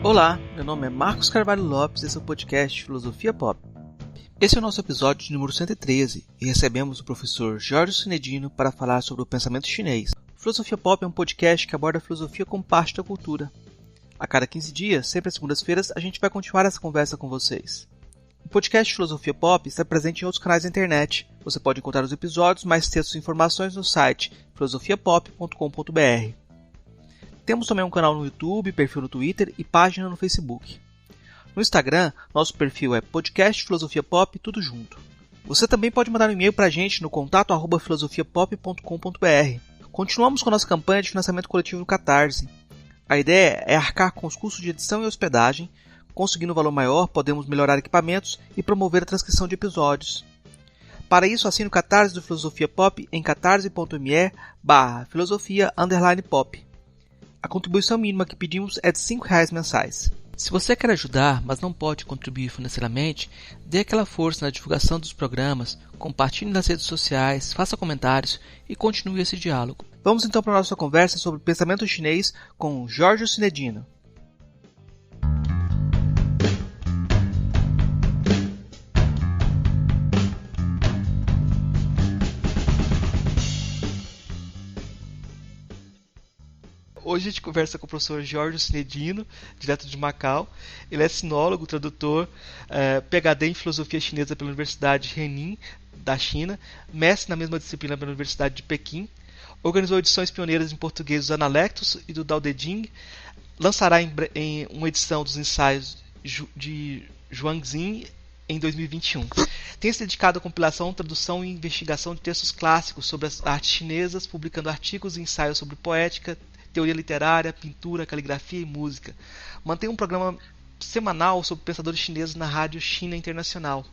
Olá, meu nome é Marcos Carvalho Lopes e esse é o podcast Filosofia Pop. Esse é o nosso episódio de número 113 e recebemos o professor Jorge Sinedino para falar sobre o pensamento chinês. Filosofia Pop é um podcast que aborda a filosofia como parte da cultura. A cada 15 dias, sempre às segundas-feiras, a gente vai continuar essa conversa com vocês. O podcast Filosofia Pop está presente em outros canais da internet. Você pode encontrar os episódios, mais textos e informações no site filosofiapop.com.br. Temos também um canal no YouTube, perfil no Twitter e página no Facebook. No Instagram, nosso perfil é podcast Filosofia Pop, tudo junto. Você também pode mandar um e-mail para a gente no contato@filosofiapop.com.br. Continuamos com a nossa campanha de financiamento coletivo no Catarse. A ideia é arcar com os custos de edição e hospedagem. Conseguindo um valor maior, podemos melhorar equipamentos e promover a transcrição de episódios. Para isso, assine o Catarse do Filosofia Pop em catarse.me/filosofia_pop. A contribuição mínima que pedimos é de R$5 mensais. Se você quer ajudar, mas não pode contribuir financeiramente, dê aquela força na divulgação dos programas, compartilhe nas redes sociais, faça comentários e continue esse diálogo. Vamos então para a nossa conversa sobre o pensamento chinês com Jorge Sinedino. Hoje a gente conversa com o professor Jorge Sinedino, direto de Macau. Ele é sinólogo, tradutor, PhD em filosofia chinesa pela Universidade Renmin, da China, mestre na mesma disciplina pela Universidade de Pequim. Organizou edições pioneiras em português dos Analectos e do Dao De Jing. Lançará em uma edição dos ensaios de Zhuangzi em 2021. Tem se dedicado à compilação, tradução e investigação de textos clássicos sobre as artes chinesas, publicando artigos e ensaios sobre poética, teoria literária, pintura, caligrafia e música. Mantém um programa semanal sobre pensadores chineses na Rádio China Internacional.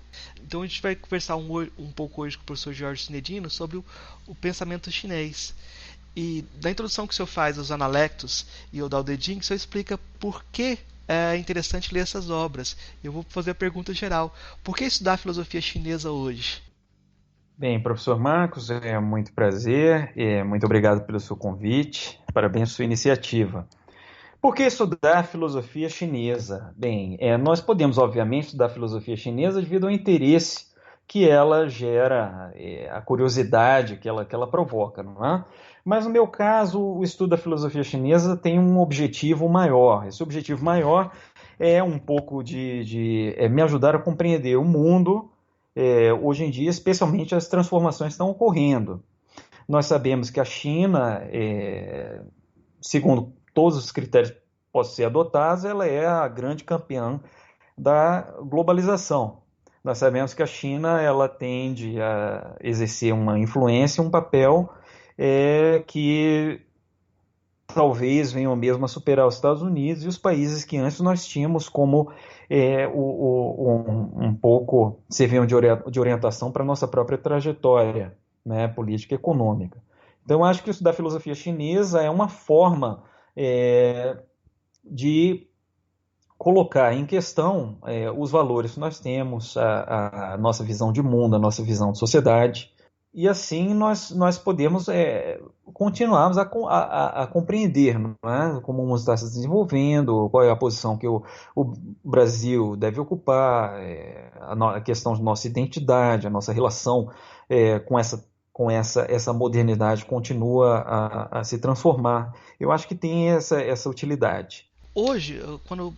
Então a gente vai conversar um pouco hoje com o professor Jorge Sinedino sobre o pensamento chinês. E da introdução que o senhor faz aos Analectos e ao Dao De Jing, o senhor explica por que é interessante ler essas obras. Eu vou fazer a pergunta geral. Por que estudar filosofia chinesa hoje? Bem, professor Marcos, é muito prazer, muito obrigado pelo seu convite, parabéns pela sua iniciativa. Por que estudar filosofia chinesa? Bem, nós podemos, obviamente, estudar filosofia chinesa devido ao interesse que ela gera, a curiosidade que ela provoca, não é? Mas, no meu caso, o estudo da filosofia chinesa tem um objetivo maior. Esse objetivo maior é um pouco de me ajudar a compreender o mundo. Hoje em dia, especialmente as transformações que estão ocorrendo. Nós sabemos que a China, segundo todos os critérios que possam ser adotados, ela é a grande campeã da globalização. Nós sabemos que a China ela tende a exercer uma influência, um papel que talvez venham mesmo a superar os Estados Unidos e os países que antes nós tínhamos como um pouco serviam de orientação para a nossa própria trajetória, né, política e econômica. Então, eu acho que estudar filosofia chinesa é uma forma de colocar em questão os valores que nós temos, a nossa visão de mundo, a nossa visão de sociedade. E assim nós podemos continuarmos a compreender, não é? Como o mundo está se desenvolvendo, qual é a posição que o Brasil deve ocupar, a questão de nossa identidade, a nossa relação com essa modernidade continua a se transformar. Eu acho que tem essa utilidade. Hoje, quando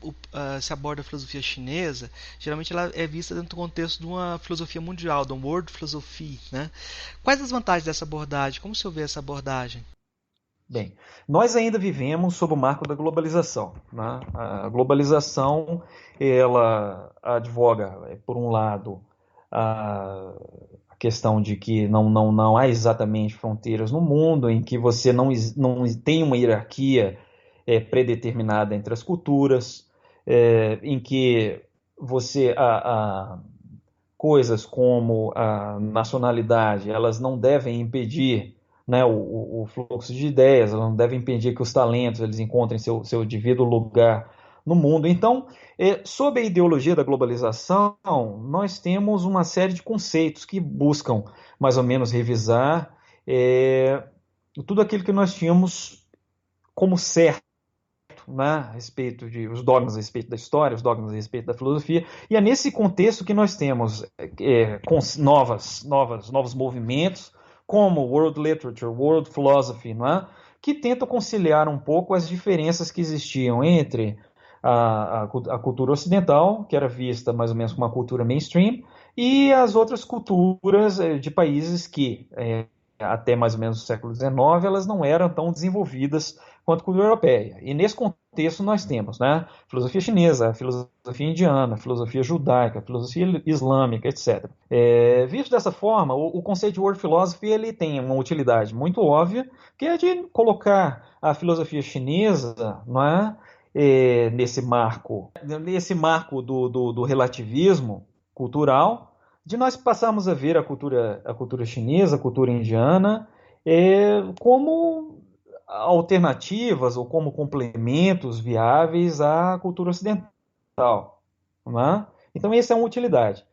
se aborda a filosofia chinesa, geralmente ela é vista dentro do contexto de uma filosofia mundial, de uma world philosophy, né? Quais as vantagens dessa abordagem? Como o senhor vê essa abordagem? Bem, nós ainda vivemos sob o marco da globalização, né? A globalização, ela advoga, por um lado, a questão de que não há exatamente fronteiras no mundo, em que você não tem uma hierarquia predeterminada entre as culturas, em que coisas como a nacionalidade, elas não devem impedir, né, o fluxo de ideias, elas não devem impedir que os talentos eles encontrem seu devido lugar no mundo. Então, sob a ideologia da globalização, nós temos uma série de conceitos que buscam mais ou menos revisar tudo aquilo que nós tínhamos como certo né, a respeito de os dogmas a respeito da história, os dogmas a respeito da filosofia, e é nesse contexto que nós temos com novos movimentos, como World Literature, World Philosophy, não é? Que tentam conciliar um pouco as diferenças que existiam entre a cultura ocidental, que era vista mais ou menos como uma cultura mainstream, e as outras culturas de países que, até mais ou menos o século XIX, elas não eram tão desenvolvidas quanto a cultura europeia. E nesse contexto nós temos, né, filosofia chinesa, filosofia indiana, filosofia judaica, filosofia islâmica, etc. Visto dessa forma, o conceito de World Philosophy ele tem uma utilidade muito óbvia, que é de colocar a filosofia chinesa, não é, nesse marco do relativismo cultural, de nós passarmos a ver a cultura chinesa, a cultura indiana, como alternativas ou como complementos viáveis à cultura ocidental. Não é? Então, essa é uma utilidade.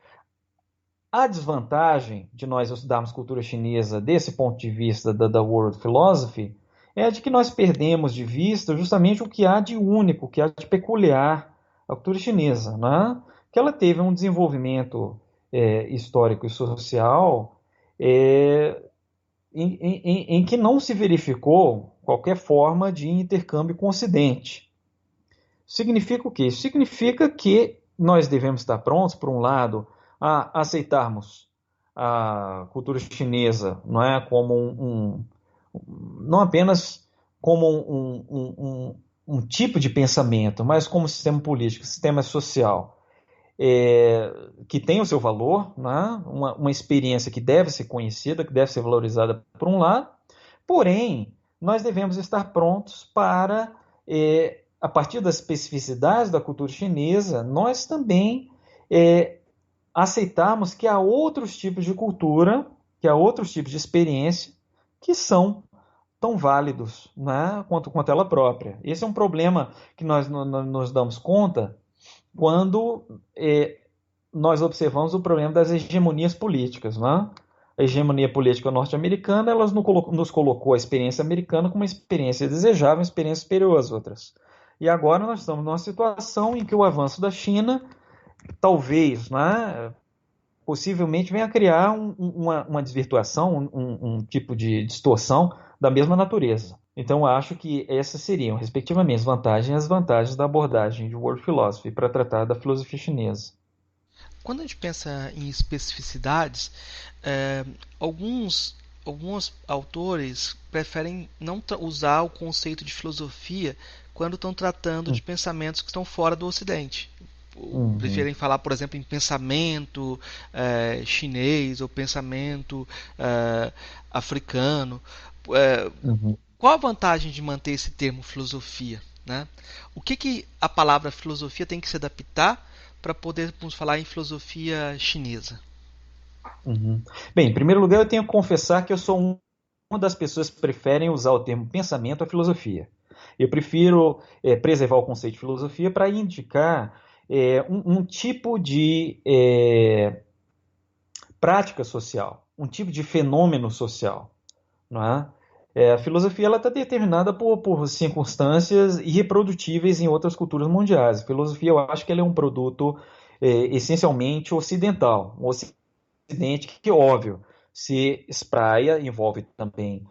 A desvantagem de nós estudarmos cultura chinesa desse ponto de vista da World Philosophy é de que nós perdemos de vista justamente o que há de único, o que há de peculiar à cultura chinesa, né? Que ela teve um desenvolvimento histórico e social em que não se verificou qualquer forma de intercâmbio com o Ocidente. Significa o quê? Isso significa que nós devemos estar prontos, por um lado, a aceitarmos a cultura chinesa, não é, como não apenas como um tipo de pensamento, mas como sistema político, sistema social, que tem o seu valor, né? Uma experiência que deve ser conhecida, que deve ser valorizada por um lado, porém, nós devemos estar prontos para, a partir das especificidades da cultura chinesa, nós também aceitarmos que há outros tipos de cultura, que há outros tipos de experiência que são tão válidos, né, quanto ela própria. Esse é um problema que nós nos damos conta quando nós observamos o problema das hegemonias políticas. Né? A hegemonia política norte-americana ela nos colocou a experiência americana como uma experiência desejável, uma experiência superior às outras. E agora nós estamos numa situação em que o avanço da China talvez, né, possivelmente venha a criar uma desvirtuação, um tipo de distorção da mesma natureza. Então, eu acho que essas seriam, respectivamente, as vantagens e as desvantagens da abordagem de World Philosophy para tratar da filosofia chinesa. Quando a gente pensa em especificidades, é, alguns, alguns autores preferem não usar o conceito de filosofia quando estão tratando de pensamentos que estão fora do Ocidente. Uhum. Preferem falar, por exemplo, em pensamento chinês ou pensamento africano. Uhum. Qual a vantagem de manter esse termo filosofia? Né? O que a palavra filosofia tem que se adaptar para podermos falar em filosofia chinesa? Uhum. Bem, em primeiro lugar, eu tenho que confessar que eu sou uma das pessoas que preferem usar o termo pensamento à filosofia. Eu prefiro preservar o conceito de filosofia para indicar um tipo de prática social, um tipo de fenômeno social. Não é? A filosofia está determinada por circunstâncias irreprodutíveis em outras culturas mundiais. A filosofia, eu acho que ela é um produto essencialmente ocidental. Um Ocidente que, óbvio, se espraia, envolve também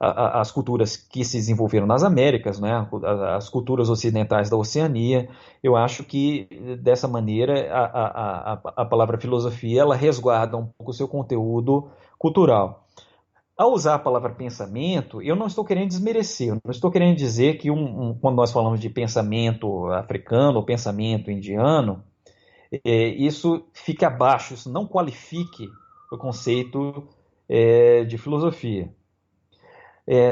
as culturas que se desenvolveram nas Américas, né? As culturas ocidentais da Oceania. Eu acho que, dessa maneira, a palavra filosofia ela resguarda um pouco o seu conteúdo cultural. Ao usar a palavra pensamento, eu não estou querendo desmerecer, eu não estou querendo dizer que quando nós falamos de pensamento africano ou pensamento indiano, isso fique abaixo, isso não qualifique o conceito de filosofia.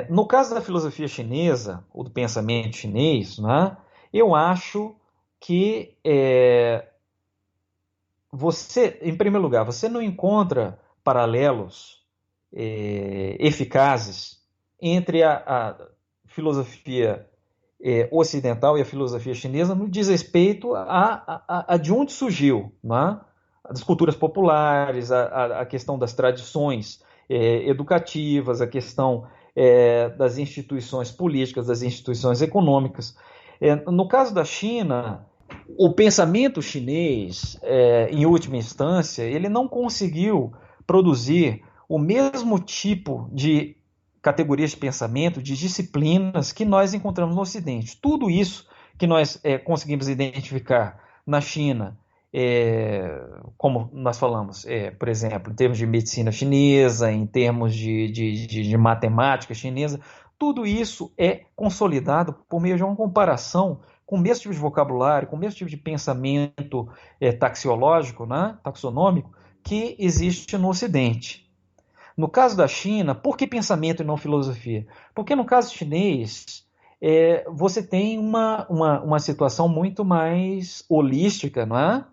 No caso da filosofia chinesa, ou do pensamento chinês, né, eu acho que em primeiro lugar, você não encontra paralelos eficazes entre a filosofia ocidental e a filosofia chinesa no diz respeito a de onde surgiu, né? Das culturas populares, a questão das tradições educativas, a questão das instituições políticas, das instituições econômicas. No caso da China, o pensamento chinês, em última instância, ele não conseguiu produzir o mesmo tipo de categorias de pensamento, de disciplinas que nós encontramos no Ocidente. Tudo isso que nós conseguimos identificar na China, como nós falamos, por exemplo, em termos de medicina chinesa, em termos de matemática chinesa, tudo isso é consolidado por meio de uma comparação com o mesmo tipo de vocabulário, com o mesmo tipo de pensamento taxiológico, né, taxonômico, que existe no Ocidente. No caso da China, por que pensamento e não filosofia? Porque no caso chinês, você tem uma situação muito mais holística, não é?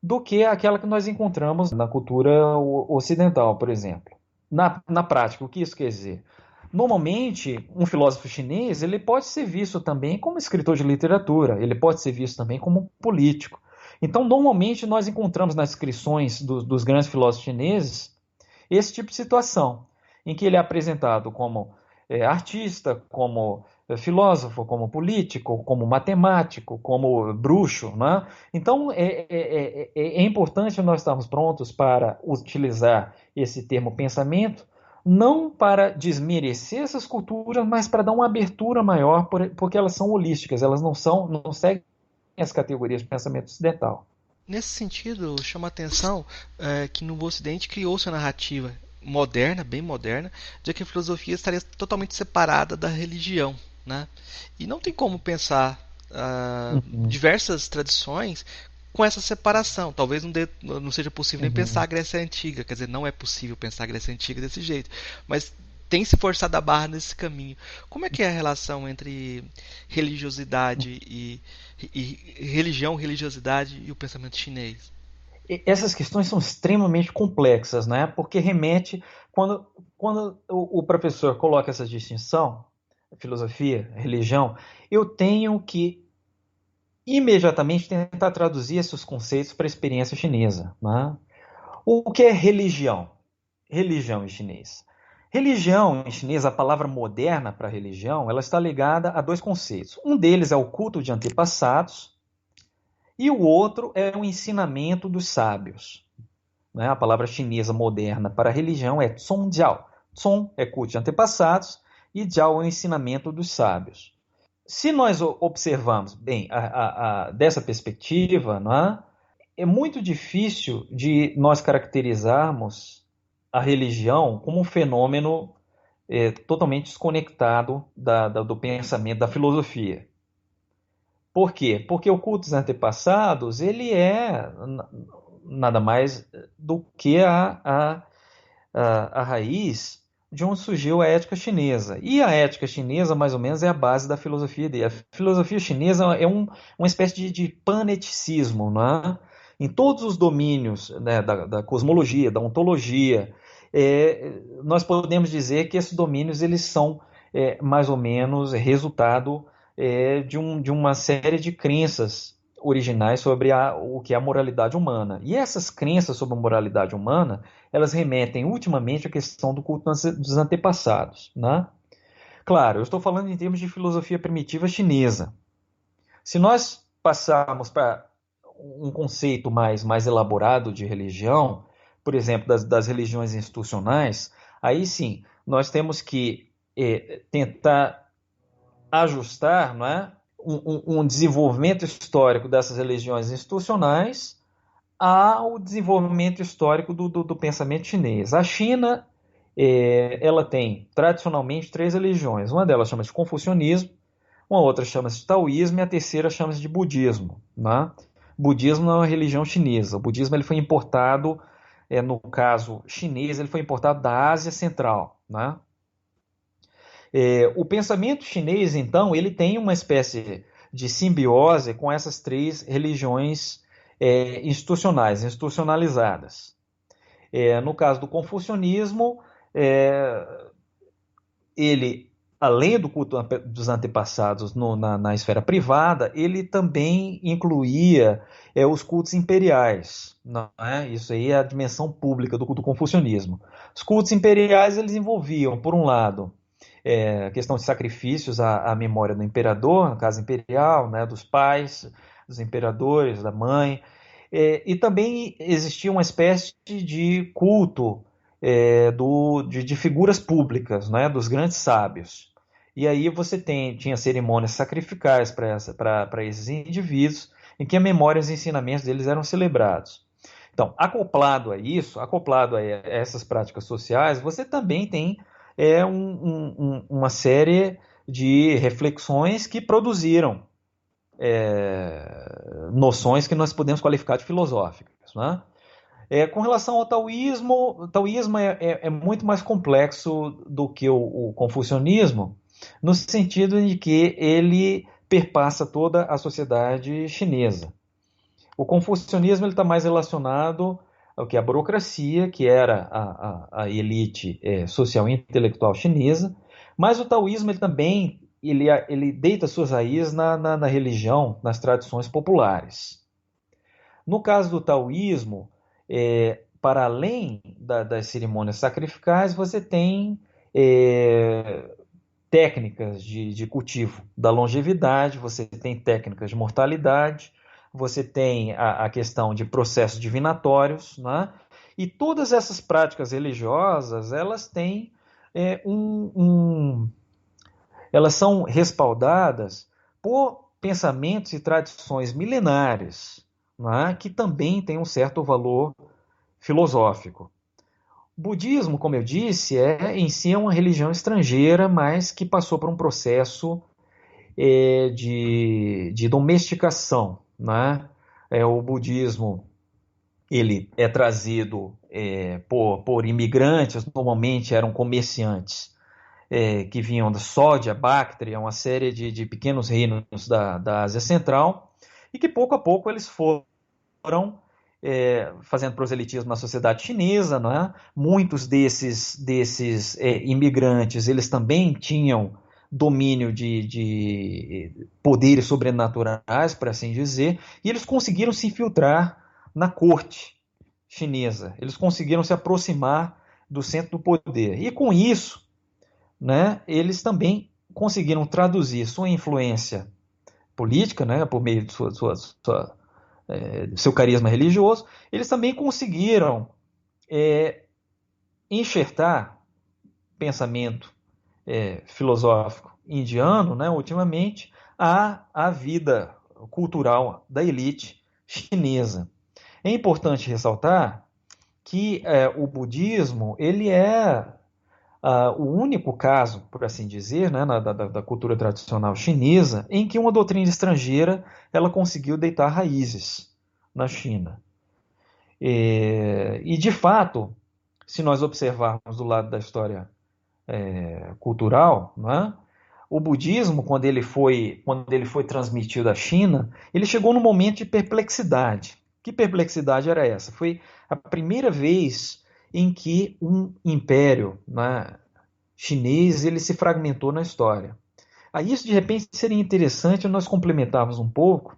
Do que aquela que nós encontramos na cultura ocidental, por exemplo. Na prática, o que isso quer dizer? Normalmente, um filósofo chinês ele pode ser visto também como escritor de literatura, ele pode ser visto também como político. Então, normalmente, nós encontramos nas inscrições dos grandes filósofos chineses esse tipo de situação, em que ele é apresentado como artista, como filósofo, como político, como matemático, como bruxo. Né? Então, é importante nós estarmos prontos para utilizar esse termo pensamento, não para desmerecer essas culturas, mas para dar uma abertura maior, porque elas são holísticas, elas não seguem as categorias de pensamento ocidental. Nesse sentido, chama a atenção que no Ocidente criou-se a narrativa moderna, bem moderna, de que a filosofia estaria totalmente separada da religião. Né? E não tem como pensar diversas tradições com essa separação. Talvez não seja possível nem pensar a Grécia Antiga, quer dizer, não é possível pensar a Grécia Antiga desse jeito, mas tem se forçado a barra nesse caminho. Como é que é a relação entre religiosidade e religião, religiosidade e o pensamento chinês? Essas questões são extremamente complexas, né? Porque remete, quando o professor coloca essa distinção, filosofia, religião, eu tenho que imediatamente tentar traduzir esses conceitos para a experiência chinesa. Né? O que é religião? Religião em chinês. Religião em chinês, a palavra moderna para religião, ela está ligada a dois conceitos. Um deles é o culto de antepassados e o outro é o ensinamento dos sábios. Né? A palavra chinesa moderna para religião é Zhongjiao. Zhong é culto de antepassados e Jiao é o ensinamento dos sábios. Se nós observamos bem dessa perspectiva, não é muito difícil de nós caracterizarmos a religião como um fenômeno totalmente desconectado do pensamento, da filosofia. Por quê? Porque o culto dos antepassados ele é nada mais do que a raiz de onde surgiu a ética chinesa. E a ética chinesa, mais ou menos, é a base da filosofia dele. A filosofia chinesa é uma espécie de paneticismo, né? Em todos os domínios, né, da cosmologia, da ontologia, nós podemos dizer que esses domínios eles são mais ou menos resultado de uma série de crenças originais sobre o que é a moralidade humana. E essas crenças sobre a moralidade humana, elas remetem ultimamente à questão do culto dos antepassados. Né? Claro, eu estou falando em termos de filosofia primitiva chinesa. Se nós passarmos para um conceito mais elaborado de religião, por exemplo, das religiões institucionais, aí sim, nós temos que tentar ajustar, não é? Um desenvolvimento histórico dessas religiões institucionais ao desenvolvimento histórico do pensamento chinês. A China ela tem tradicionalmente três religiões. Uma delas chama-se confucionismo, uma outra chama-se taoísmo e a terceira chama-se de budismo. Né? Budismo não é uma religião chinesa. O budismo ele foi importado, no caso chinês, ele foi importado da Ásia Central. Né? O pensamento chinês, então, ele tem uma espécie de simbiose com essas três religiões institucionalizadas. No caso do confucionismo, ele, além do culto dos antepassados na esfera privada, ele também incluía os cultos imperiais. Não é? Isso aí é a dimensão pública do confucionismo. Os cultos imperiais eles envolviam, por um lado, a questão de sacrifícios à memória do imperador, na casa imperial, né, dos pais, dos imperadores, da mãe. E também existia uma espécie de culto de figuras públicas, né, dos grandes sábios. E aí você tinha cerimônias sacrificais para esses indivíduos, em que a memória e os ensinamentos deles eram celebrados. Então, acoplado a isso, acoplado a essas práticas sociais, você também tem uma série de reflexões que produziram noções que nós podemos qualificar de filosóficas, né? Com relação ao taoísmo, o taoísmo é muito mais complexo do que o confucionismo, no sentido de que ele perpassa toda a sociedade chinesa. O confucionismo está mais relacionado ao que a burocracia, que era a elite social e intelectual chinesa, mas o taoísmo ele deita suas raízes na religião, nas tradições populares. No caso do taoísmo, para além das cerimônias sacrificais, você tem técnicas de cultivo da longevidade, você tem técnicas de mortalidade, você tem a questão de processos divinatórios, né? E todas essas práticas religiosas, elas têm elas são respaldadas por pensamentos e tradições milenares, né? Que também têm um certo valor filosófico. O budismo, como eu disse, em si uma religião estrangeira, mas que passou por um processo de domesticação, né? O budismo ele é trazido por imigrantes, normalmente eram comerciantes que vinham da Sódia, Bactria, uma série de pequenos reinos da Ásia Central, e que pouco a pouco eles foram fazendo proselitismo na sociedade chinesa, não é? Muitos desses imigrantes, eles também tinham domínio de poderes sobrenaturais, por assim dizer, e eles conseguiram se infiltrar na corte chinesa. Eles conseguiram se aproximar do centro do poder. E com isso, né, eles também conseguiram traduzir sua influência política, né, por meio de seu carisma religioso, eles também conseguiram enxertar pensamento filosófico indiano, né, ultimamente, à vida cultural da elite chinesa. É importante ressaltar que o budismo ele é o único caso, por assim dizer, né, da cultura tradicional chinesa, em que uma doutrina estrangeira ela conseguiu deitar raízes na China. E de fato, se nós observarmos do lado da história cultural, né, o budismo, quando ele foi transmitido à China, ele chegou num momento de perplexidade. Que perplexidade era essa? Foi a primeira vez em que um império, né, chinês ele se fragmentou na história. Aí isso de repente seria interessante nós complementarmos um pouco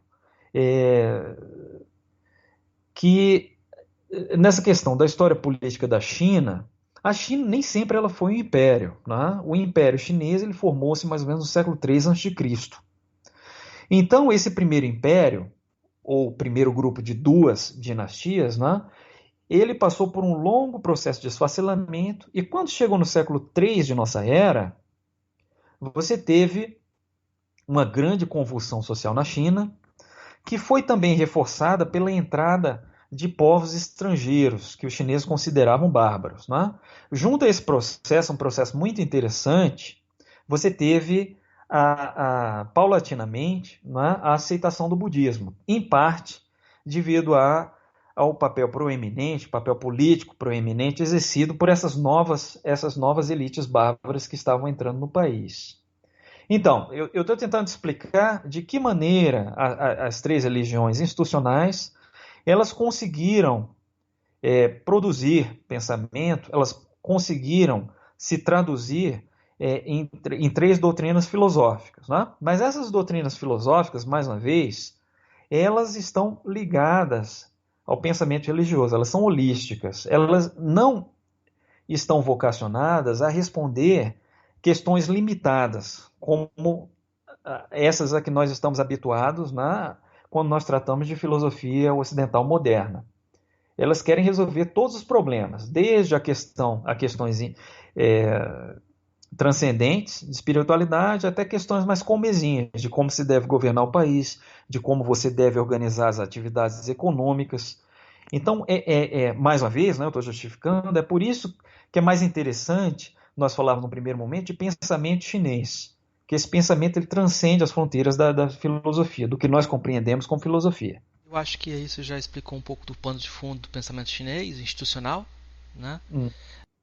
que nessa questão da história política da China, a China nem sempre ela foi um império, né? O Império Chinês ele formou-se mais ou menos no século III a.C. Então esse primeiro império, ou primeiro grupo de duas dinastias, né? Ele passou por um longo processo de esfacelamento e quando chegou no século III de nossa era, você teve uma grande convulsão social na China, que foi também reforçada pela entrada de povos estrangeiros, que os chineses consideravam bárbaros. Né? Junto a esse processo, um processo muito interessante, você teve paulatinamente, né, a aceitação do budismo, em parte devido ao papel proeminente, papel político proeminente exercido por essas novas elites bárbaras que estavam entrando no país. Então, eu estou tentando explicar de que maneira as três religiões institucionais elas conseguiram produzir pensamento, elas conseguiram se traduzir em três doutrinas filosóficas. Né? Mas essas doutrinas filosóficas, mais uma vez, elas estão ligadas ao pensamento religioso, elas são holísticas, elas não estão vocacionadas a responder questões limitadas, como essas a que nós estamos habituados quando nós tratamos de filosofia ocidental moderna. Elas querem resolver todos os problemas, desde a questões transcendentes de espiritualidade até questões mais comezinhas, de como se deve governar o país, de como você deve organizar as atividades econômicas. Então, mais uma vez, eu estou justificando, é por isso que é mais interessante nós falarmos no primeiro momento de pensamento chinês, que esse pensamento ele transcende as fronteiras da filosofia, do que nós compreendemos como filosofia. Eu acho que isso já explicou um pouco do pano de fundo do pensamento chinês, institucional, né?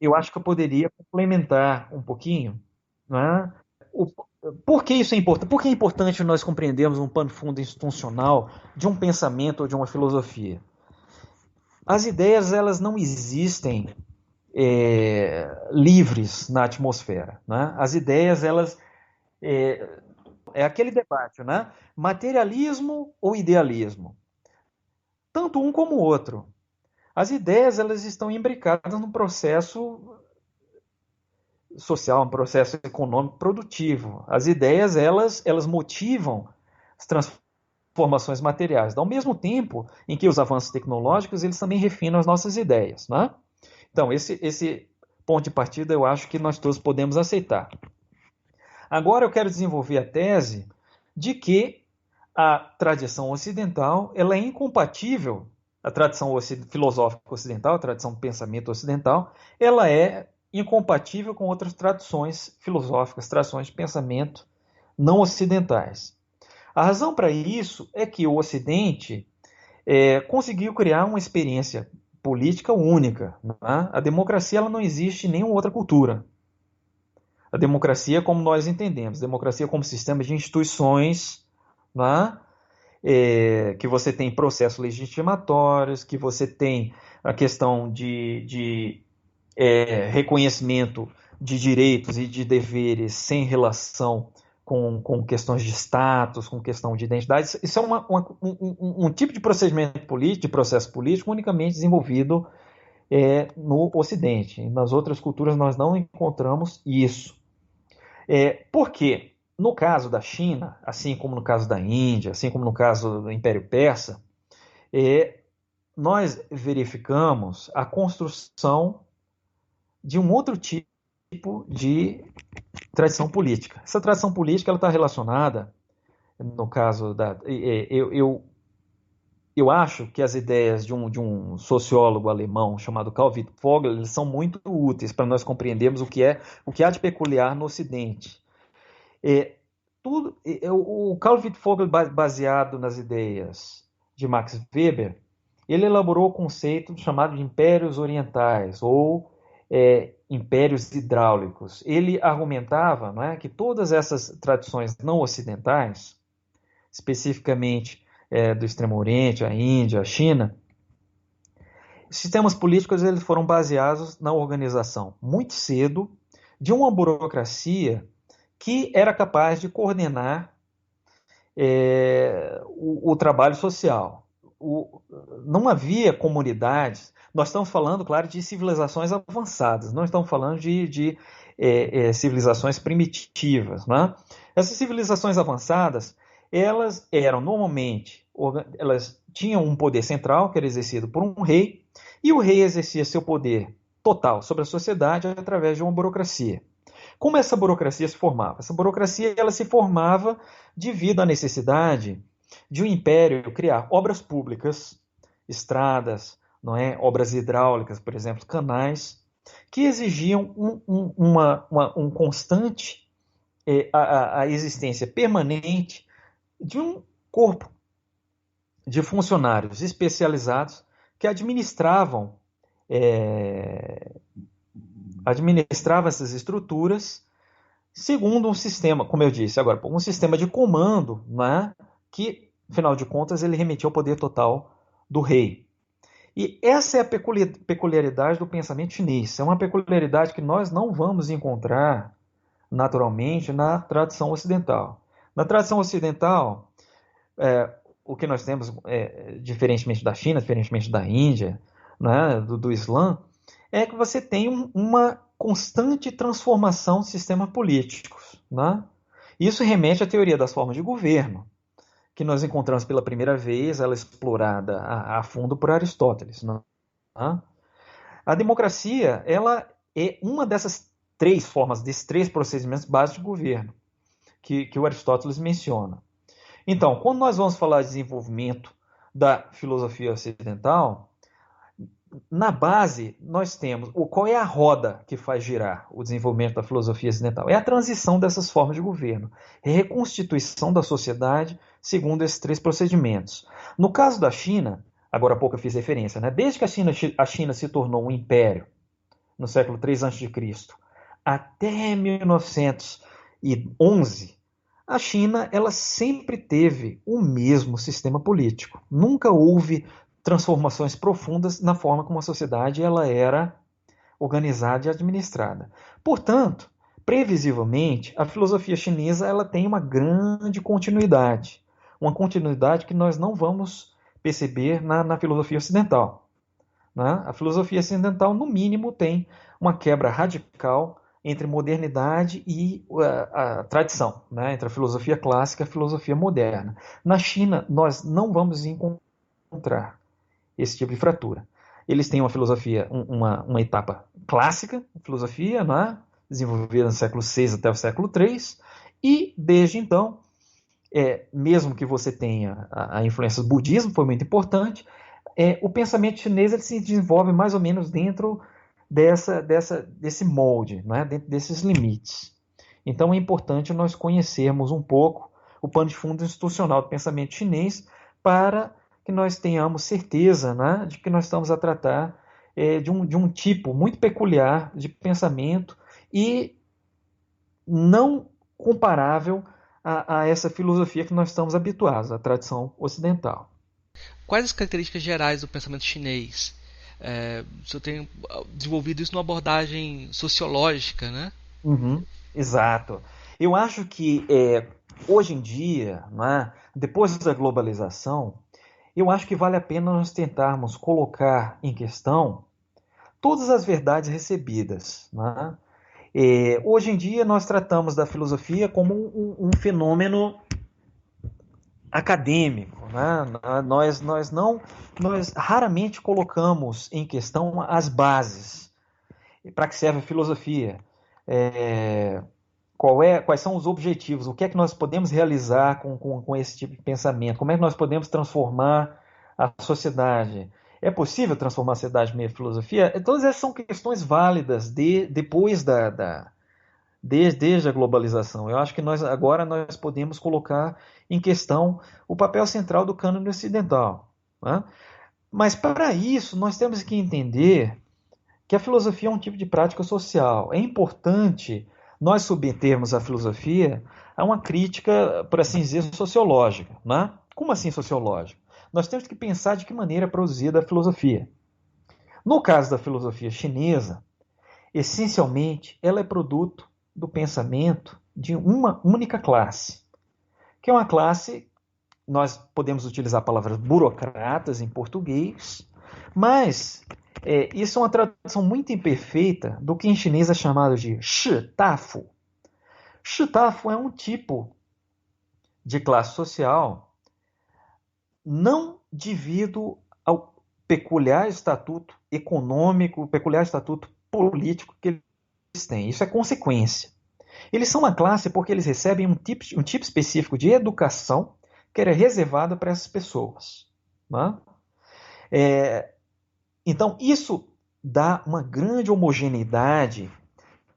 Eu acho que eu poderia complementar um pouquinho, né? O, por que isso é importante? Por que é importante nós compreendermos um pano de fundo institucional de um pensamento ou de uma filosofia? As ideias elas não existem livres na atmosfera, né? As ideias elas é aquele debate, né? Materialismo ou idealismo? Tanto um como o outro. As ideias elas estão imbricadas num processo social, um processo econômico produtivo. As ideias elas motivam as transformações materiais, ao mesmo tempo em que os avanços tecnológicos eles também refinam as nossas ideias, né? Então esse ponto de partida eu acho que nós todos podemos aceitar. Agora eu quero desenvolver a tese de que a tradição ocidental ela é incompatível, a tradição filosófica ocidental, a tradição do pensamento ocidental, ela é incompatível com outras tradições filosóficas, tradições de pensamento não ocidentais. A razão para isso é que o Ocidente conseguiu criar uma experiência política única. Né? A democracia ela não existe em nenhuma outra cultura. A democracia como nós entendemos, democracia como sistema de instituições, né? Que você tem processos legitimatórios, que você tem a questão de reconhecimento de direitos e de deveres sem relação com questões de status, com questão de identidade. Isso é um tipo de procedimento político, de processo político unicamente desenvolvido no Ocidente. Nas outras culturas nós não encontramos isso. Por quê? No caso da China, assim como no caso da Índia, assim como no caso do Império Persa, nós verificamos a construção de um outro tipo de tradição política. Essa tradição política está relacionada, no caso da. Eu acho que as ideias de um sociólogo alemão chamado Karl Wittfogel eles são muito úteis para nós compreendermos o que há de peculiar no Ocidente. O Karl Wittfogel, baseado nas ideias de Max Weber, ele elaborou o conceito chamado de impérios orientais ou impérios hidráulicos. Ele argumentava, não é, que todas essas tradições não ocidentais, especificamente do Extremo Oriente, a Índia, a China, sistemas políticos eles foram baseados na organização muito cedo de uma burocracia que era capaz de coordenar o trabalho social. Não havia comunidades. Nós estamos falando, claro, de civilizações avançadas, não estamos falando de civilizações primitivas. Né? Essas civilizações avançadas, elas eram normalmente, elas tinham um poder central que era exercido por um rei, e o rei exercia seu poder total sobre a sociedade através de uma burocracia. Como essa burocracia se formava? Essa burocracia ela se formava devido à necessidade de um império criar obras públicas, estradas, não é? Obras hidráulicas, por exemplo, canais, que exigiam um constante, a existência permanente de um corpo de funcionários especializados que administravam essas estruturas segundo um sistema, como eu disse agora, um sistema de comando, né, que, afinal de contas, ele remetia ao poder total do rei. E essa é a peculiaridade do pensamento chinês. É uma peculiaridade que nós não vamos encontrar naturalmente na tradição ocidental. Na tradição ocidental, o que nós temos, diferentemente da China, diferentemente da Índia, né, do Islã, é que você tem uma constante transformação de sistemas políticos, né? Isso remete à teoria das formas de governo, que nós encontramos pela primeira vez, ela explorada a fundo por Aristóteles, né? A democracia, ela é uma dessas três formas, desses três procedimentos básicos de governo, que o Aristóteles menciona. Então, quando nós vamos falar de desenvolvimento da filosofia ocidental, na base nós temos qual é a roda que faz girar o desenvolvimento da filosofia ocidental? É a transição dessas formas de governo, é a reconstituição da sociedade segundo esses três procedimentos. No caso da China, agora há pouco eu fiz referência, né? Desde que a China se tornou um império no século III a.C. até 1911, a China ela sempre teve o mesmo sistema político. Nunca houve transformações profundas na forma como a sociedade ela era organizada e administrada. Portanto, previsivelmente, a filosofia chinesa ela tem uma grande continuidade. Uma continuidade que nós não vamos perceber na filosofia ocidental. Né? A filosofia ocidental, no mínimo, tem uma quebra radical entre modernidade e a tradição, né? Entre a filosofia clássica e a filosofia moderna. Na China, nós não vamos encontrar esse tipo de fratura. Eles têm uma filosofia, uma etapa clássica, filosofia, né? Desenvolvida no século VI até o século III, e desde então, mesmo que você tenha a influência do budismo, foi muito importante, o pensamento chinês ele se desenvolve mais ou menos dentro desse molde, né? Dentro desses limites. Então é importante nós conhecermos um pouco o pano de fundo institucional do pensamento chinês para que nós tenhamos certeza, né, de que nós estamos a tratar de um tipo muito peculiar de pensamento e não comparável a essa filosofia que nós estamos habituados, a tradição ocidental. Quais as características gerais do pensamento chinês? O senhor tem desenvolvido isso numa abordagem sociológica, né? Uhum, exato. Eu acho que hoje em dia, né, depois da globalização, eu acho que vale a pena nós tentarmos colocar em questão todas as verdades recebidas. Né? Hoje em dia nós tratamos da filosofia como um fenômeno acadêmico, né? Nós raramente colocamos em questão as bases para que serve a filosofia. Quais são os objetivos? O que é que nós podemos realizar com esse tipo de pensamento? Como é que nós podemos transformar a sociedade? É possível transformar a sociedade meio filosofia? Todas essas são questões válidas depois desde a globalização. Eu acho que agora nós podemos colocar em questão o papel central do cânone ocidental. Né? Mas para isso nós temos que entender que a filosofia é um tipo de prática social. É importante nós submetermos a filosofia a uma crítica, por assim dizer, sociológica. Né? Como assim sociológica? Nós temos que pensar de que maneira é produzida a filosofia. No caso da filosofia chinesa, essencialmente, ela é produto do pensamento de uma única classe, que é uma classe, nós podemos utilizar a palavra burocratas em português, mas isso é uma tradução muito imperfeita do que em chinês é chamado de shitafu. Shitafu é um tipo de classe social não devido ao peculiar estatuto econômico, peculiar estatuto político que eles têm. Isso é consequência. Eles são uma classe porque eles recebem um tipo específico de educação que era reservada para essas pessoas. Né? Então, isso dá uma grande homogeneidade,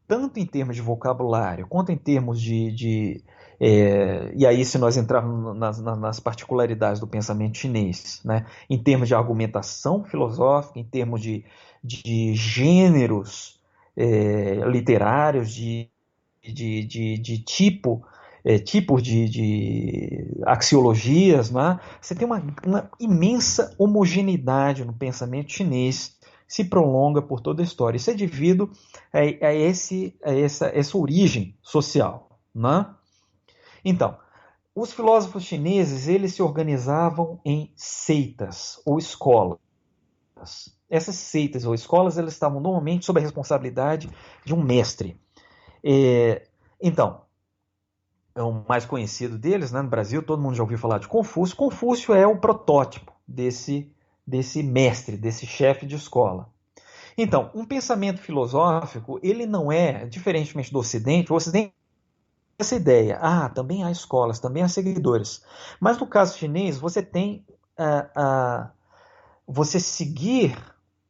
tanto em termos de vocabulário, quanto em termos e aí, se nós entrarmos nas particularidades do pensamento chinês, né? Em termos de argumentação filosófica, em termos de gêneros literários, de tipos de axiologias, né? Você tem uma imensa homogeneidade no pensamento chinês que se prolonga por toda a história. Isso é devido a essa origem social. Né? Então, os filósofos chineses eles se organizavam em seitas ou escolas. essas seitas ou escolas, elas estavam normalmente sob a responsabilidade de um mestre. Então, é o mais conhecido deles, né, no Brasil, todo mundo já ouviu falar de Confúcio. Confúcio é o protótipo desse mestre, desse chefe de escola. Então, um pensamento filosófico, ele não é, diferentemente do Ocidente, o Ocidente tem essa ideia, também há escolas, também há seguidores. Mas no caso chinês, você tem você seguir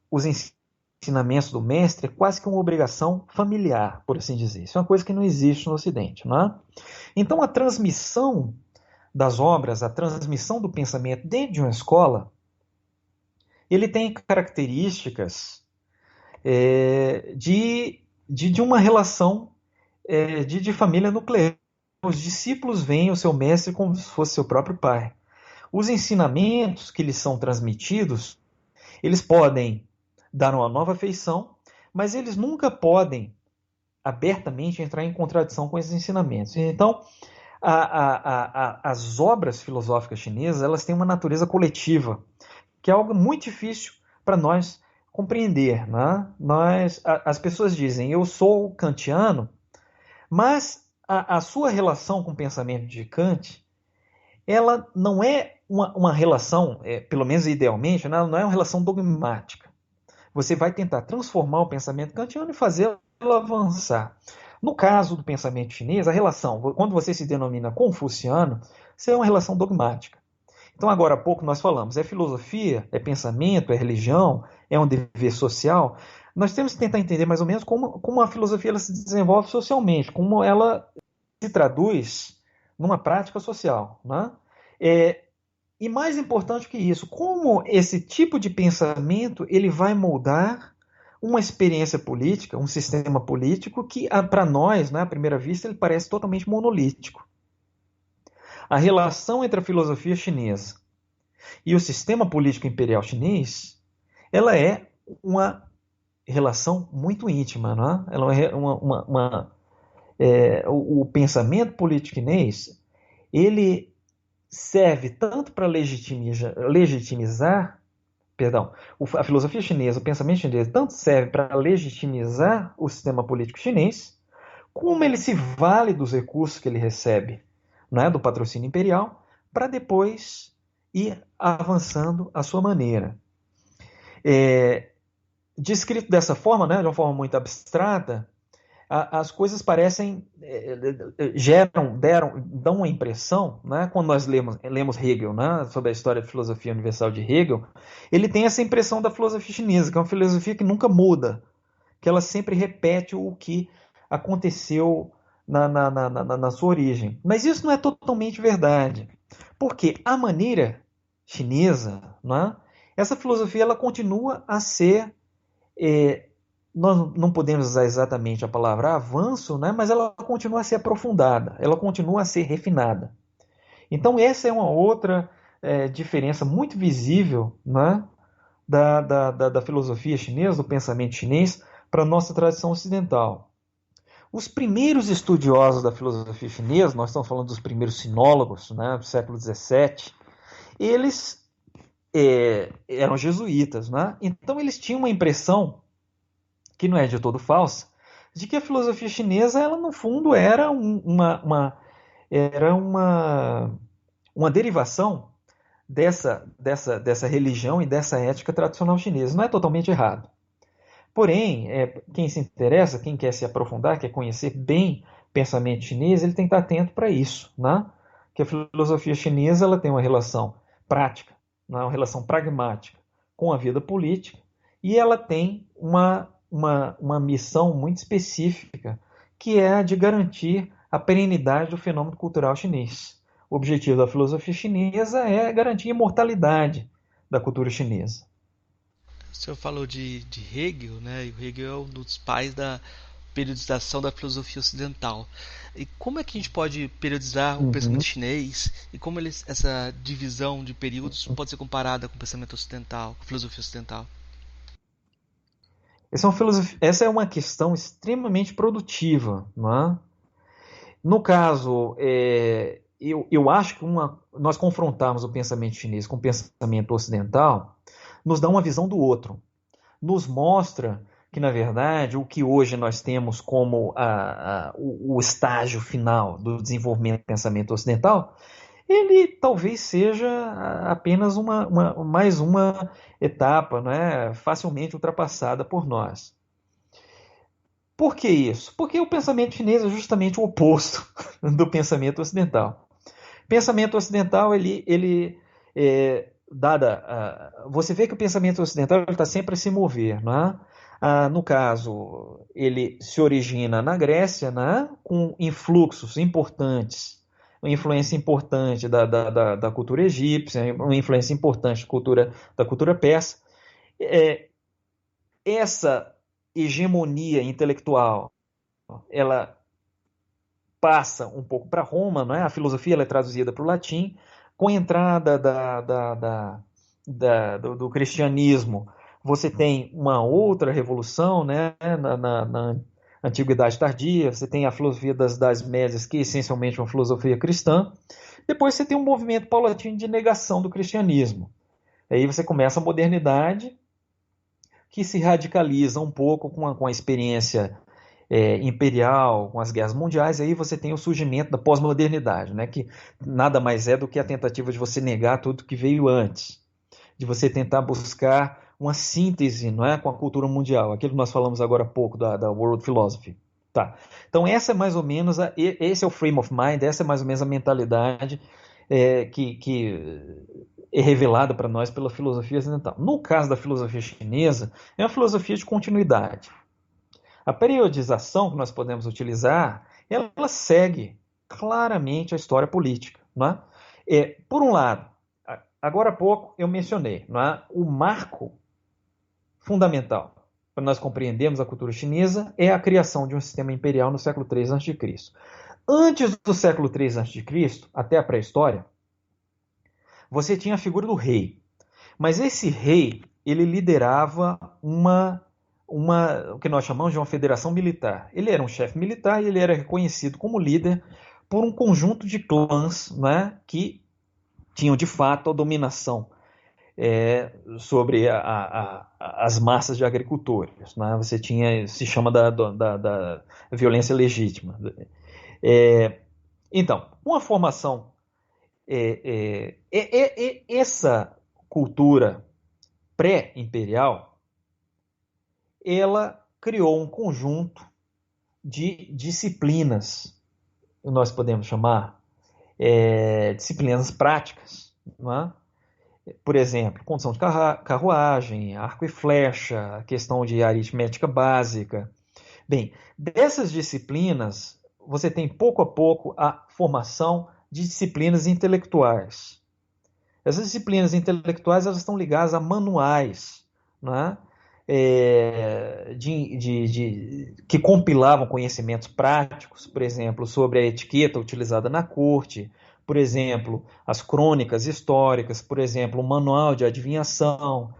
os ensinamentos do mestre é quase que uma obrigação familiar, por assim dizer. Isso é uma coisa que não existe no Ocidente, não é? Então, a transmissão das obras, a transmissão do pensamento dentro de uma escola, ele tem características de uma relação de família nuclear. Os discípulos veem o seu mestre como se fosse seu próprio pai. Os ensinamentos que lhes são transmitidos, eles podem dar uma nova feição, mas eles nunca podem abertamente entrar em contradição com esses ensinamentos. Então, as obras filosóficas chinesas, elas têm uma natureza coletiva, que é algo muito difícil para nós compreender. Né? As pessoas dizem, eu sou kantiano, mas a sua relação com o pensamento de Kant, ela não é uma relação, pelo menos idealmente, né? Não é uma relação dogmática. Você vai tentar transformar o pensamento kantiano e fazê-lo avançar. No caso do pensamento chinês, a relação, quando você se denomina confuciano, isso é uma relação dogmática. Então, agora há pouco nós falamos, é filosofia, é pensamento, é religião, é um dever social. Nós temos que tentar entender mais ou menos como a filosofia ela se desenvolve socialmente, como ela se traduz numa prática social. Né? E mais importante que isso, como esse tipo de pensamento ele vai moldar uma experiência política, um sistema político que, para nós, né, à primeira vista, ele parece totalmente monolítico. A relação entre a filosofia chinesa e o sistema político imperial chinês, ela é uma relação muito íntima. Não é? Ela é o pensamento político chinês, ele serve tanto para legitimizar, a filosofia chinesa, o pensamento chinês, tanto serve para legitimizar o sistema político chinês, como ele se vale dos recursos que ele recebe, né, do patrocínio imperial, para depois ir avançando à sua maneira. Descrito dessa forma, né, de uma forma muito abstrata, as coisas parecem, dão uma impressão, né, quando nós lemos Hegel, né, sobre a história da filosofia universal de Hegel, ele tem essa impressão da filosofia chinesa, que é uma filosofia que nunca muda, que ela sempre repete o que aconteceu na sua origem. Mas isso não é totalmente verdade, porque a maneira chinesa, né, essa filosofia ela continua a ser... nós não podemos usar exatamente a palavra avanço, né, mas ela continua a ser aprofundada, ela continua a ser refinada. Então, essa é uma outra diferença muito visível, né, da filosofia chinesa, do pensamento chinês, para a nossa tradição ocidental. Os primeiros estudiosos da filosofia chinesa, nós estamos falando dos primeiros sinólogos, né, do século XVII, eles eram jesuítas. Né? Então, eles tinham uma impressão que não é de todo falsa, de que a filosofia chinesa, ela no fundo era uma derivação dessa religião e dessa ética tradicional chinesa. Não é totalmente errado. Porém, quem se interessa, quem quer se aprofundar, quer conhecer bem o pensamento chinês, ele tem que estar atento para isso. Né? Que a filosofia chinesa ela tem uma relação prática, uma relação pragmática com a vida política, e ela tem uma missão muito específica, que é a de garantir a perenidade do fenômeno cultural chinês. O objetivo da filosofia chinesa é garantir a imortalidade da cultura chinesa. O senhor falou de Hegel, né? E o Hegel é um dos pais da periodização da filosofia ocidental. E como é que a gente pode periodizar o pensamento chinês e como essa divisão de períodos pode ser comparada com o pensamento ocidental, com a filosofia ocidental? Essa é uma questão extremamente produtiva. Não é? No caso, eu acho que nós confrontarmos o pensamento chinês com o pensamento ocidental nos dá uma visão do outro. nos mostra que, na verdade, o que hoje nós temos como o estágio final do desenvolvimento do pensamento ocidental, ele talvez seja apenas mais uma etapa, não é, facilmente ultrapassada por nós. Por que isso? Porque o pensamento chinês é justamente o oposto do pensamento ocidental. O pensamento ocidental, você vê que o pensamento ocidental está sempre a se mover, não é? No caso, ele se origina na Grécia, né, com influxos importantes, uma influência importante da cultura egípcia, uma influência importante da cultura persa. Essa hegemonia intelectual, ela passa um pouco para Roma, não é? A filosofia ela é traduzida para o latim, com a entrada do cristianismo. Você tem uma outra revolução, né? Na Antiguidade Tardia, você tem a filosofia das Idades Médias, que é essencialmente uma filosofia cristã. Depois você tem um movimento paulatino de negação do cristianismo. Aí você começa a modernidade, que se radicaliza um pouco com a experiência imperial, com as guerras mundiais. Aí você tem o surgimento da pós-modernidade, né, que nada mais é do que a tentativa de você negar tudo que veio antes, de você tentar buscar uma síntese, não é, com a cultura mundial, aquilo que nós falamos agora há pouco da World Philosophy. Tá. Então essa é mais ou menos esse é o frame of mind, essa é mais ou menos a mentalidade que é revelada para nós pela filosofia ocidental. No caso da filosofia chinesa, é uma filosofia de continuidade. A periodização que nós podemos utilizar, ela segue claramente a história política. Não é? Por um lado, agora há pouco eu mencionei, não é? O marco fundamental para nós compreendermos a cultura chinesa é a criação de um sistema imperial no século III a.C. Antes do século III a.C., até a pré-história, você tinha a figura do rei. Mas esse rei, ele liderava o que nós chamamos de uma federação militar. Ele era um chefe militar e ele era reconhecido como líder por um conjunto de clãs, né, que tinham de fato a dominação sobre as massas de agricultores. Né? Você tinha, se chama da violência legítima. Então, uma formação, essa cultura pré-imperial, ela criou um conjunto de disciplinas, nós podemos chamar disciplinas práticas, não é? Por exemplo, condução de carruagem, arco e flecha, questão de aritmética básica. Bem, dessas disciplinas, você tem pouco a pouco a formação de disciplinas intelectuais. Essas disciplinas intelectuais elas estão ligadas a manuais, né? Que compilavam conhecimentos práticos, por exemplo, sobre a etiqueta utilizada na corte, por exemplo, as crônicas históricas, por exemplo, o manual de adivinhação,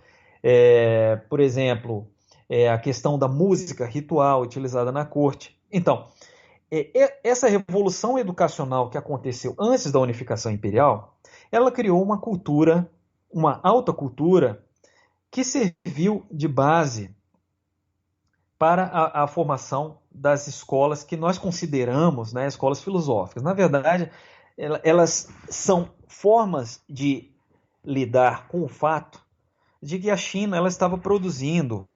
por exemplo, a questão da música ritual utilizada na corte. Então, essa revolução educacional que aconteceu antes da unificação imperial, ela criou uma cultura, uma alta cultura, que serviu de base para a formação das escolas que nós consideramos, né, escolas filosóficas. Na verdade, elas são formas de lidar com o fato de que a China ela estava produzindo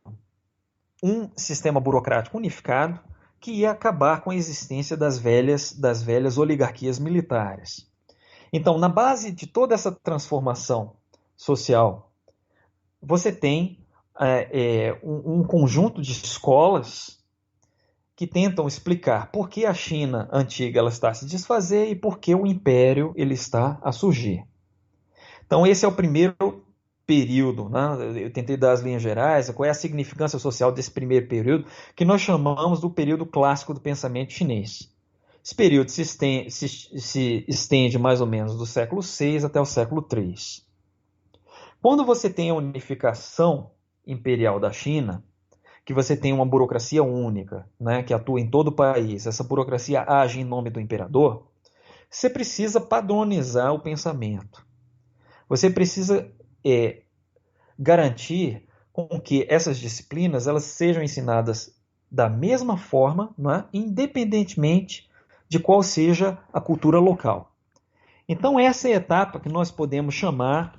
um sistema burocrático unificado que ia acabar com a existência das velhas oligarquias militares. Então, na base de toda essa transformação social, você tem um conjunto de escolas que tentam explicar por que a China antiga ela está a se desfazer e por que o império ele está a surgir. Então, esse é o primeiro período, né? Eu tentei dar as linhas gerais, qual é a significância social desse primeiro período, que nós chamamos do período clássico do pensamento chinês. Esse período se estende mais ou menos do século VI até o século III. Quando você tem a unificação imperial da China, que você tem uma burocracia única, né, que atua em todo o país, essa burocracia age em nome do imperador, você precisa padronizar o pensamento. Você precisa garantir com que essas disciplinas elas sejam ensinadas da mesma forma, não é? Independentemente de qual seja a cultura local. Então, essa é a etapa que nós podemos chamar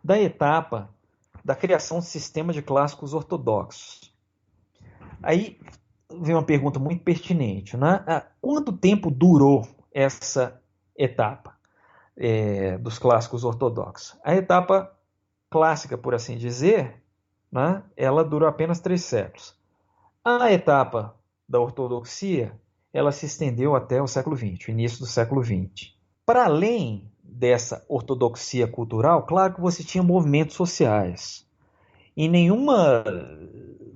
da etapa da criação de sistema de clássicos ortodoxos. Aí vem uma pergunta muito pertinente, né? Quanto tempo durou essa etapa dos clássicos ortodoxos? A etapa clássica, por assim dizer, né? Ela durou apenas 3 séculos. A etapa da ortodoxia, ela se estendeu até o século XX, o início do século XX. Para além dessa ortodoxia cultural, claro que você tinha movimentos sociais. Em nenhuma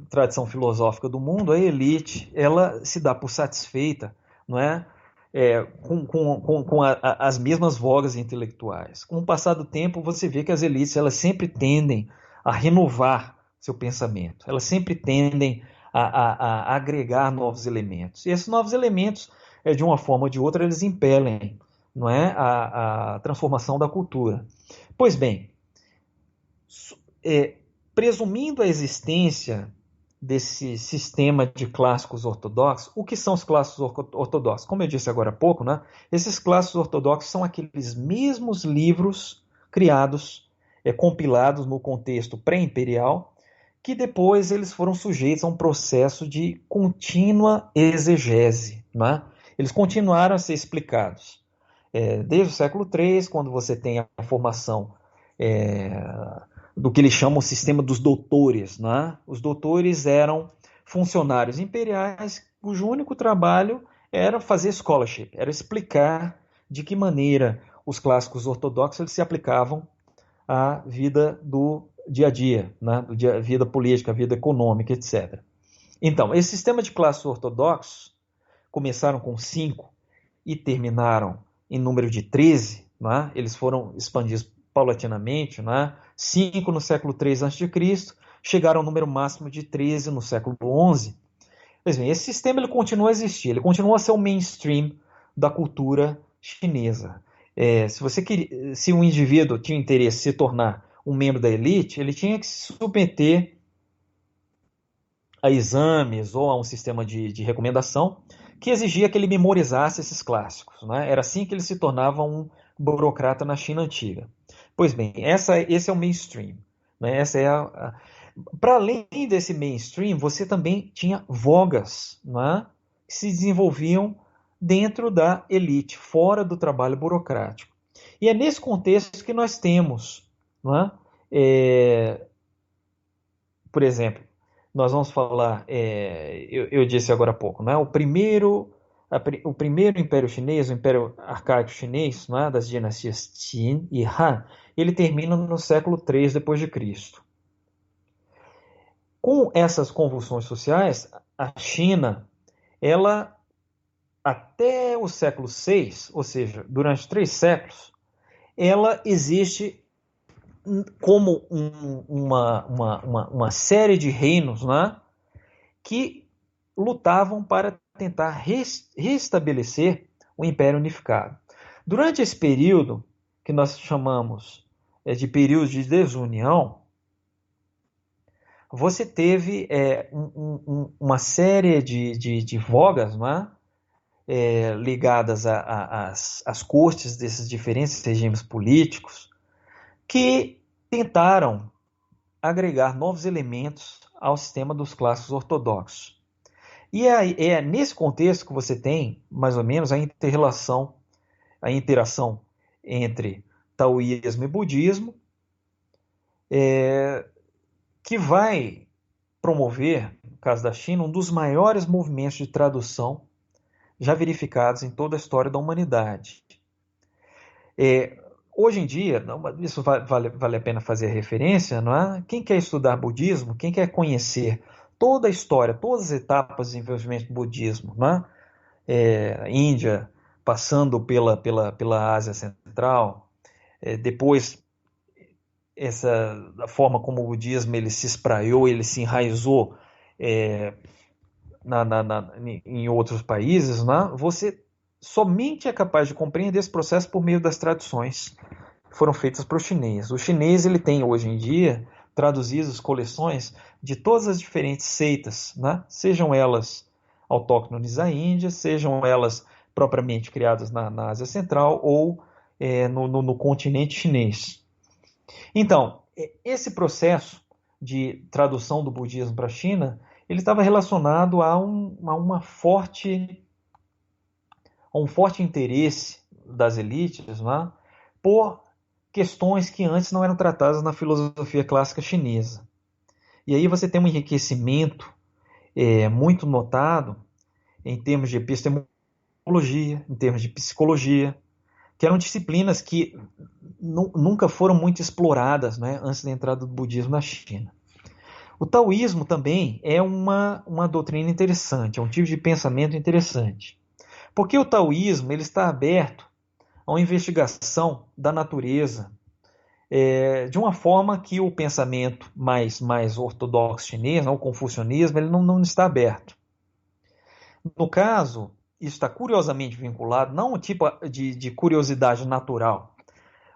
tradição filosófica do mundo, a elite ela se dá por satisfeita, não é? Com as mesmas vogas intelectuais. Com o passar do tempo, você vê que as elites elas sempre tendem a renovar seu pensamento, elas sempre tendem a agregar novos elementos. E esses novos elementos, de uma forma ou de outra, eles impelem, não é, a transformação da cultura. Pois bem, presumindo a existência desse sistema de clássicos ortodoxos, o que são os clássicos ortodoxos? Como eu disse agora há pouco, né, esses clássicos ortodoxos são aqueles mesmos livros criados, compilados no contexto pré-imperial, que depois eles foram sujeitos a um processo de contínua exegese. Né? Eles continuaram a ser explicados. Desde o século III, quando você tem a formação do que eles chamam o sistema dos doutores. Né? Os doutores eram funcionários imperiais cujo único trabalho era fazer scholarship, era explicar de que maneira os clássicos ortodoxos eles se aplicavam à vida do dia a dia, né? Vida política, vida econômica, etc. Então, esse sistema de classes ortodoxos começaram com 5 e terminaram em número de 13, né? Eles foram expandidos paulatinamente, né? 5 no século III a.C., chegaram ao número máximo de 13 no século XI. Pois bem, esse sistema ele continua a existir, ele continua a ser o mainstream da cultura chinesa. Se um indivíduo tinha interesse em se tornar um membro da elite, ele tinha que se submeter a exames ou a um sistema de recomendação que exigia que ele memorizasse esses clássicos. Né? Era assim que ele se tornava um burocrata na China antiga. Pois bem, esse é o mainstream. Né? Para além desse mainstream, você também tinha vogas, né? Que se desenvolviam dentro da elite, fora do trabalho burocrático. E é nesse contexto que nós temos, né? Por exemplo, nós vamos falar, eu disse agora há pouco, né? O primeiro Império Chinês, o Império Arcaico Chinês, né? Das dinastias Qin e Han, ele termina no século III depois de Cristo. Com essas convulsões sociais, a China, ela até o século VI, ou seja, durante 3 séculos, ela existe como uma série de reinos, né, que lutavam para tentar restabelecer o Império Unificado. Durante esse período, que nós chamamos de período de desunião, você teve uma série de vogas, né, ligadas às cortes desses diferentes regimes políticos, que tentaram agregar novos elementos ao sistema dos clássicos ortodoxos. E é nesse contexto que você tem, mais ou menos, a interação entre taoísmo e budismo, que vai promover, no caso da China, um dos maiores movimentos de tradução já verificados em toda a história da humanidade. Hoje em dia, isso vale a pena fazer referência, não é? Quem quer estudar budismo, quem quer conhecer toda a história, todas as etapas de desenvolvimento do budismo, não é? Índia, passando pela Ásia Central, depois a forma como o budismo ele se espraiou, ele se enraizou em outros países, né? Você somente é capaz de compreender esse processo por meio das tradições que foram feitas para o chinês. O chinês ele tem hoje em dia traduzidas coleções de todas as diferentes seitas, né? Sejam elas autóctones à Índia, sejam elas propriamente criadas na Ásia Central ou no continente chinês. Então, esse processo de tradução do budismo para a China, ele estava relacionado a um forte interesse das elites, né, por questões que antes não eram tratadas na filosofia clássica chinesa. E aí você tem um enriquecimento muito notado em termos de epistemologia, em termos de psicologia, que eram disciplinas que nunca foram muito exploradas, né, antes da entrada do budismo na China. O taoísmo também é uma doutrina interessante, é um tipo de pensamento interessante. Porque o taoísmo ele está aberto a uma investigação da natureza de uma forma que o pensamento mais ortodoxo chinês, o confucionismo, ele não está aberto. No caso, isso está curiosamente vinculado, não um tipo de curiosidade natural,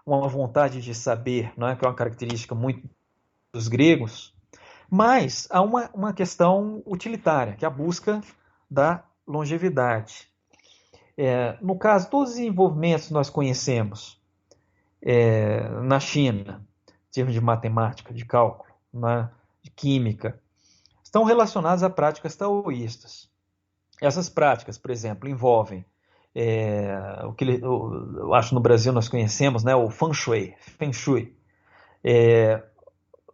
uma vontade de saber, não é, que é uma característica muito dos gregos, mas há uma questão utilitária, que é a busca da longevidade. No caso, todos os desenvolvimentos que nós conhecemos na China, em termos de matemática, de cálculo, né, de química, estão relacionados a práticas taoístas. Essas práticas, por exemplo, envolvem o que eu acho no Brasil nós conhecemos, né, o Feng Shui.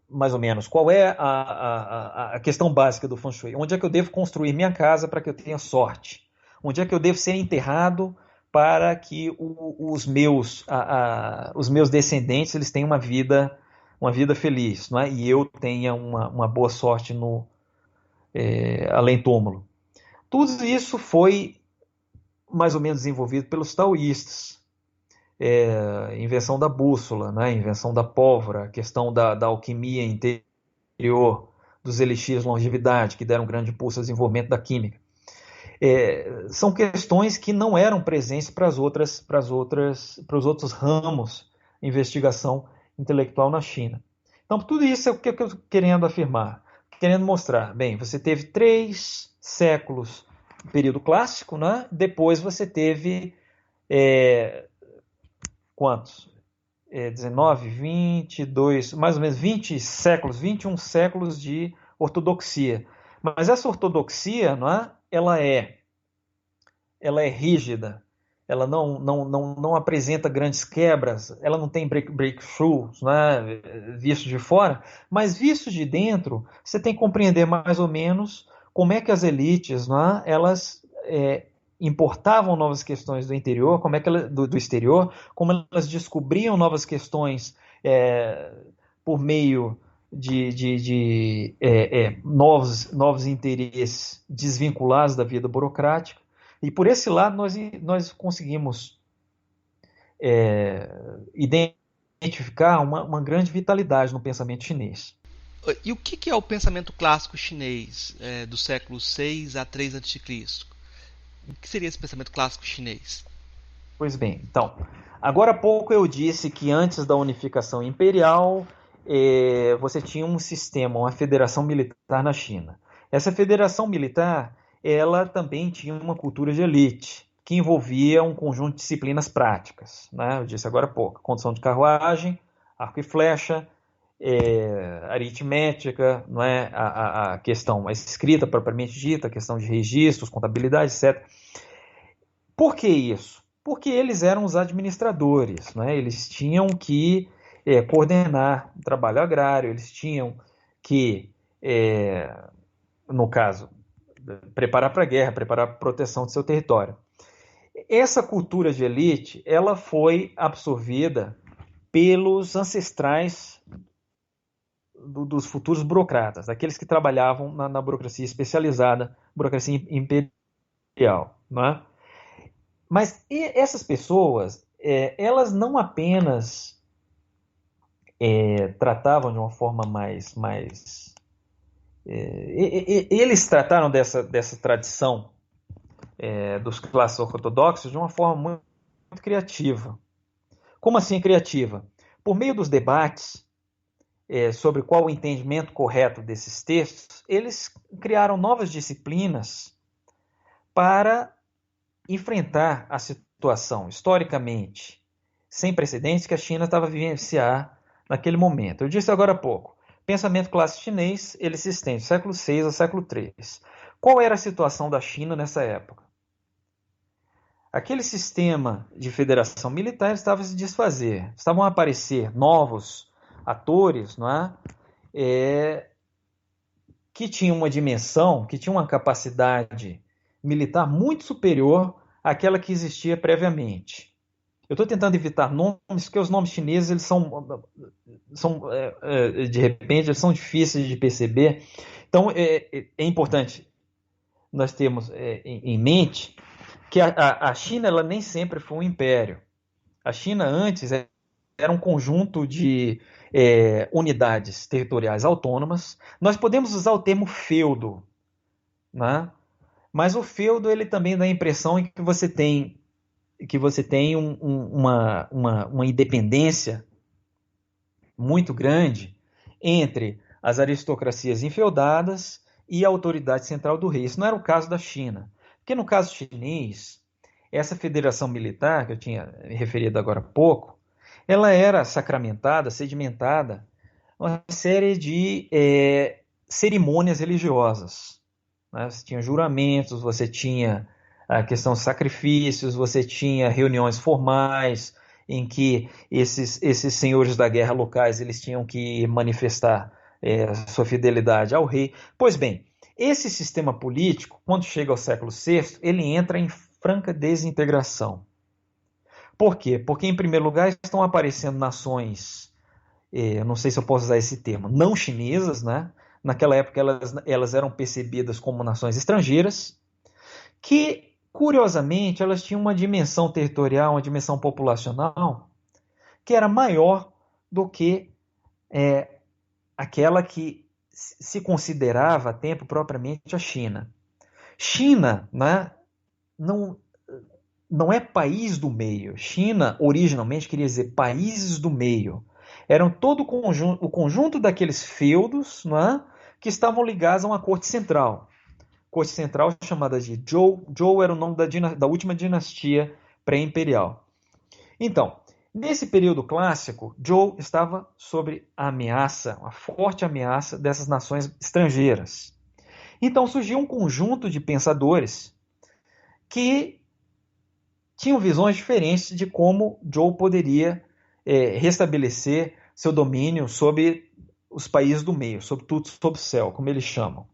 Mais ou menos, qual é a questão básica do Feng Shui? Onde é que eu devo construir minha casa para que eu tenha sorte? Onde é que eu devo ser enterrado para que os meus descendentes eles tenham uma vida feliz, não é? E eu tenha uma boa sorte no além-túmulo. Tudo isso foi mais ou menos desenvolvido pelos taoístas. Invenção da bússola, né? Invenção da pólvora, a questão da alquimia interior, dos elixires de longevidade, que deram um grande impulso ao desenvolvimento da química. São questões que não eram presentes para os outros ramos de investigação intelectual na China. Então, tudo isso é o que eu estou querendo afirmar, querendo mostrar. Bem, você teve 3 séculos, período clássico, né? Depois você teve quantos? 19, 22, mais ou menos 20 séculos, 21 séculos de ortodoxia. Mas essa ortodoxia, não é? Ela é rígida, ela não apresenta grandes quebras, ela não tem breakthroughs, né, visto de fora, mas visto de dentro, você tem que compreender mais ou menos como é que as elites, né, elas importavam novas questões do interior, do exterior, como elas descobriam novas questões por meio de novos interesses desvinculados da vida burocrática. E por esse lado nós conseguimos identificar uma grande vitalidade no pensamento chinês. E o que é o pensamento clássico chinês do século 6 a 3 a.C.? O que seria esse pensamento clássico chinês? Pois bem, então, agora há pouco eu disse que antes da unificação imperial você tinha um sistema, uma federação militar na China. Essa federação militar ela também tinha uma cultura de elite, que envolvia um conjunto de disciplinas práticas. Né? Eu disse agora há pouco, condução de carruagem, arco e flecha, aritmética, não é? a questão a escrita propriamente dita, a questão de registros, contabilidade, etc. Por que isso? Porque eles eram os administradores, né? Eles tinham que coordenar o trabalho agrário, eles tinham que, no caso, preparar para a guerra, preparar para a proteção do seu território. Essa cultura de elite, ela foi absorvida pelos ancestrais dos futuros burocratas, aqueles que trabalhavam na burocracia especializada, burocracia imperial. Não é? Mas essas pessoas, elas não apenas tratavam de uma forma mais eles trataram dessa tradição dos clássicos ortodoxos de uma forma muito criativa. Como assim criativa? Por meio dos debates, sobre qual o entendimento correto desses textos, eles criaram novas disciplinas para enfrentar a situação, historicamente, sem precedentes que a China estava a vivenciar naquele momento. Eu disse agora há pouco, pensamento clássico chinês, ele se estende do século VI ao século III. Qual era a situação da China nessa época? Aquele sistema de federação militar estava a se desfazer, estavam a aparecer novos atores, não é? Que tinham uma dimensão, que tinham uma capacidade militar muito superior àquela que existia previamente. Eu estou tentando evitar nomes, porque os nomes chineses eles são de repente, eles são difíceis de perceber. Então, é importante nós termos em mente que a China ela nem sempre foi um império. A China antes era um conjunto de unidades territoriais autônomas. Nós podemos usar o termo feudo, né? Mas o feudo ele também dá a impressão que você tem uma independência muito grande entre as aristocracias enfeudadas e a autoridade central do rei. Isso não era o caso da China. Porque no caso chinês, essa federação militar, que eu tinha referido agora há pouco, ela era sacramentada, sedimentada, uma série de cerimônias religiosas. Né? Você tinha juramentos, você tinha a questão dos sacrifícios, você tinha reuniões formais, em que esses senhores da guerra locais eles tinham que manifestar sua fidelidade ao rei. Pois bem, esse sistema político, quando chega ao século VI, ele entra em franca desintegração. Por quê? Porque, em primeiro lugar, estão aparecendo nações, não sei se eu posso usar esse termo, não chinesas, né? Naquela época elas eram percebidas como nações estrangeiras, que, curiosamente, elas tinham uma dimensão territorial, uma dimensão populacional, que era maior do que aquela que se considerava a tempo propriamente a China. China, né, não é país do meio. China, originalmente, queria dizer países do meio. Eram todo o conjunto daqueles feudos, né, que estavam ligados a uma corte central. Corte central chamada de Zhou. Zhou era o nome da última dinastia pré-imperial. Então, nesse período clássico, Zhou estava sob a ameaça, uma forte ameaça dessas nações estrangeiras. Então surgiu um conjunto de pensadores que tinham visões diferentes de como Zhou poderia restabelecer seu domínio sobre os países do meio, sobre tudo sob o céu, como eles chamam.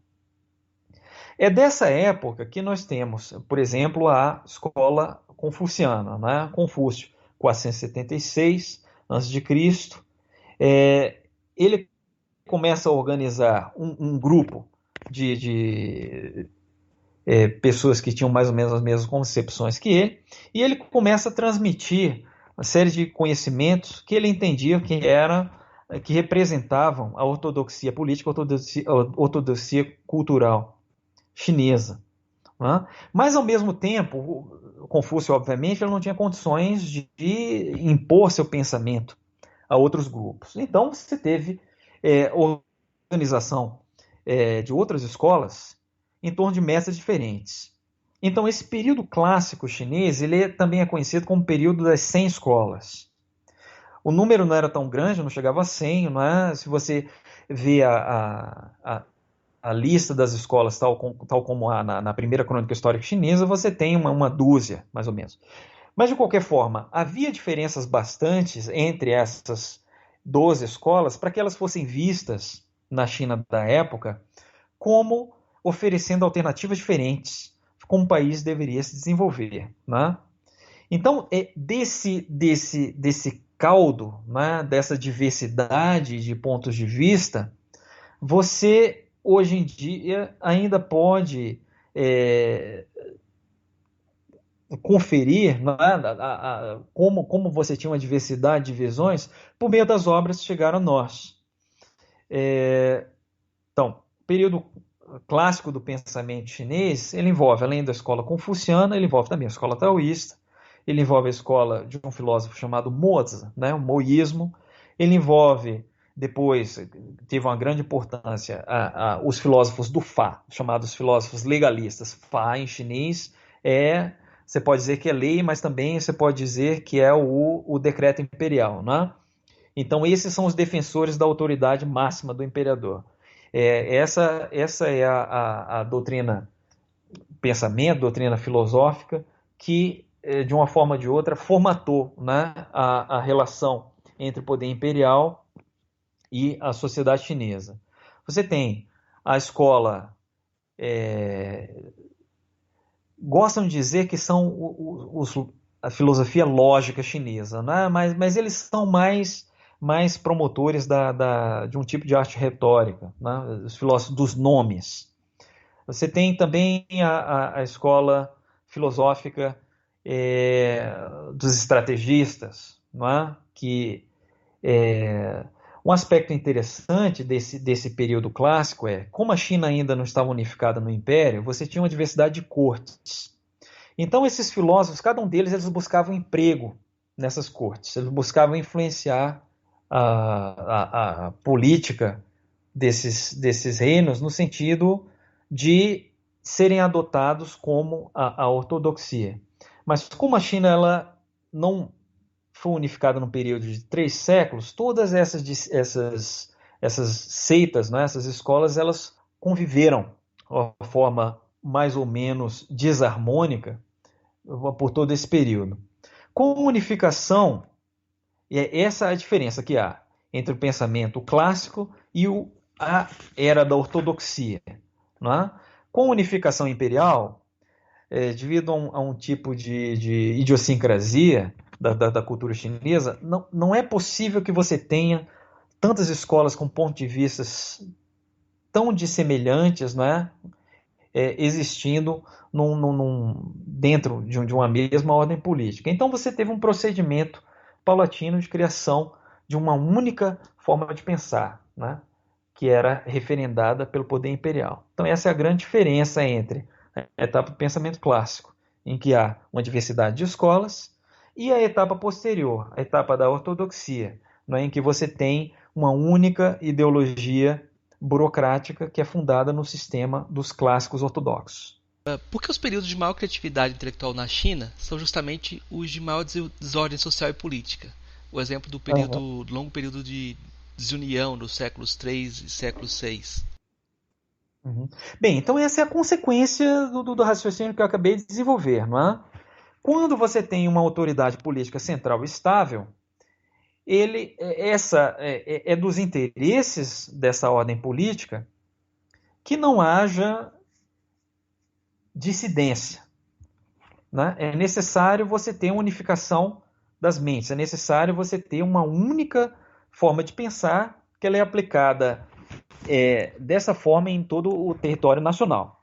É dessa época que nós temos, por exemplo, a escola confuciana, né? Confúcio, 476 a.C. Ele começa a organizar um grupo de pessoas que tinham mais ou menos as mesmas concepções que ele, e ele começa a transmitir uma série de conhecimentos que ele entendia que representavam a ortodoxia política, a ortodoxia cultural chinesa. Né? Mas, ao mesmo tempo, Confúcio, obviamente, ele não tinha condições de impor seu pensamento a outros grupos. Então, você teve organização de outras escolas em torno de mestres diferentes. Então, esse período clássico chinês ele também é conhecido como período das 100 escolas. O número não era tão grande, não chegava a 100, não é? Se você vê a lista das escolas, tal como há na primeira crônica histórica chinesa, você tem uma dúzia, mais ou menos. Mas, de qualquer forma, havia diferenças bastantes entre essas 12 escolas para que elas fossem vistas na China da época como oferecendo alternativas diferentes, como o país deveria se desenvolver. Né? Então, desse caldo, né, dessa diversidade de pontos de vista, você, hoje em dia, ainda pode conferir, né, como você tinha uma diversidade de visões por meio das obras que chegaram a nós. Então, o período clássico do pensamento chinês, ele envolve, além da escola confuciana, ele envolve também a escola taoísta, ele envolve a escola de um filósofo chamado Mozi, né, o moísmo, ele envolve Depois teve uma grande importância os filósofos do Fá, chamados filósofos legalistas. Fá em chinês você pode dizer que é lei, mas também você pode dizer que é o decreto imperial, né? Então esses são os defensores da autoridade máxima do imperador. Essa é a doutrina pensamento, doutrina filosófica que, de uma forma ou de outra, formatou, né, a relação entre o poder imperial e a sociedade chinesa. Você tem a escola, gostam de dizer que são a filosofia lógica chinesa, né? Mas eles são mais promotores de um tipo de arte retórica, né? Os filósofos dos nomes. Você tem também a escola filosófica dos estrategistas, não é? Que um aspecto interessante desse período clássico como a China ainda não estava unificada no Império, você tinha uma diversidade de cortes. Então esses filósofos, cada um deles, eles buscavam emprego nessas cortes, eles buscavam influenciar a política desses reinos no sentido de serem adotados como a ortodoxia. Mas como a China ela não foi unificada num período de 3 séculos, todas essas seitas, né, essas escolas, elas conviveram de uma forma mais ou menos desarmônica por todo esse período. Com a unificação, essa é a diferença que há entre o pensamento clássico e a era da ortodoxia. Não é? Com a unificação imperial, devido a um tipo de idiosincrasia da cultura chinesa, não é possível que você tenha tantas escolas com pontos de vista tão dissemelhantes, não é? Existindo dentro de uma mesma ordem política. Então você teve um procedimento paulatino de criação de uma única forma de pensar, né? Que era referendada pelo poder imperial. Então essa é a grande diferença entre a etapa do pensamento clássico, em que há uma diversidade de escolas, e a etapa posterior, a etapa da ortodoxia, em que você tem uma única ideologia burocrática que é fundada no sistema dos clássicos ortodoxos. Por que os períodos de maior criatividade intelectual na China são justamente os de maior desordem social e política? O exemplo do longo período de desunião dos séculos III e século VI. Uhum. Bem, então essa é a consequência do raciocínio que eu acabei de desenvolver, não é? Quando você tem uma autoridade política central estável, essa é dos interesses dessa ordem política que não haja dissidência. Né? É necessário você ter uma unificação das mentes, é necessário você ter uma única forma de pensar que ela é aplicada dessa forma em todo o território nacional.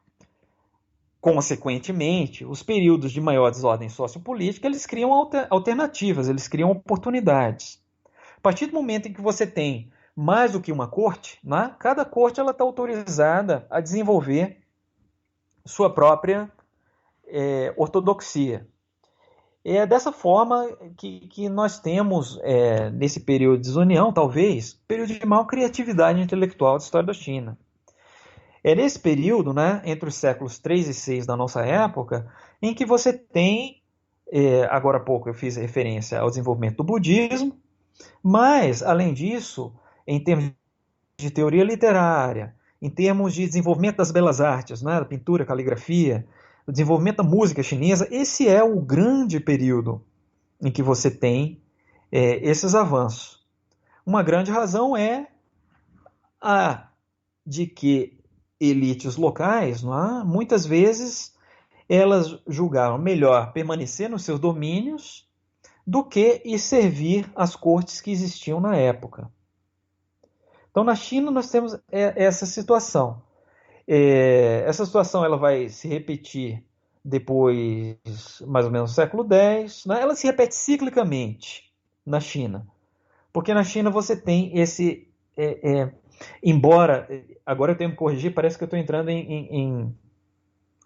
Consequentemente, os períodos de maior desordem sociopolítica, eles criam alternativas, eles criam oportunidades. A partir do momento em que você tem mais do que uma corte, né, cada corte está autorizada a desenvolver sua própria ortodoxia. É dessa forma que nós temos, nesse período de desunião, talvez, período de maior criatividade intelectual da história da China. É nesse período, né, entre os séculos 3 e 6 da nossa época, em que você tem, agora há pouco eu fiz referência ao desenvolvimento do budismo, mas, além disso, em termos de teoria literária, em termos de desenvolvimento das belas artes, né, da pintura, caligrafia, o desenvolvimento da música chinesa, esse é o grande período em que você tem esses avanços. Uma grande razão é a de que elites locais, não é? Muitas vezes, elas julgaram melhor permanecer nos seus domínios do que ir servir às cortes que existiam na época. Então, na China, nós temos essa situação. Essa situação ela vai se repetir depois, mais ou menos, no século X. Né? Ela se repete ciclicamente na China. Porque na China você tem esse... embora, agora eu tenho que me corrigir, parece que eu estou entrando em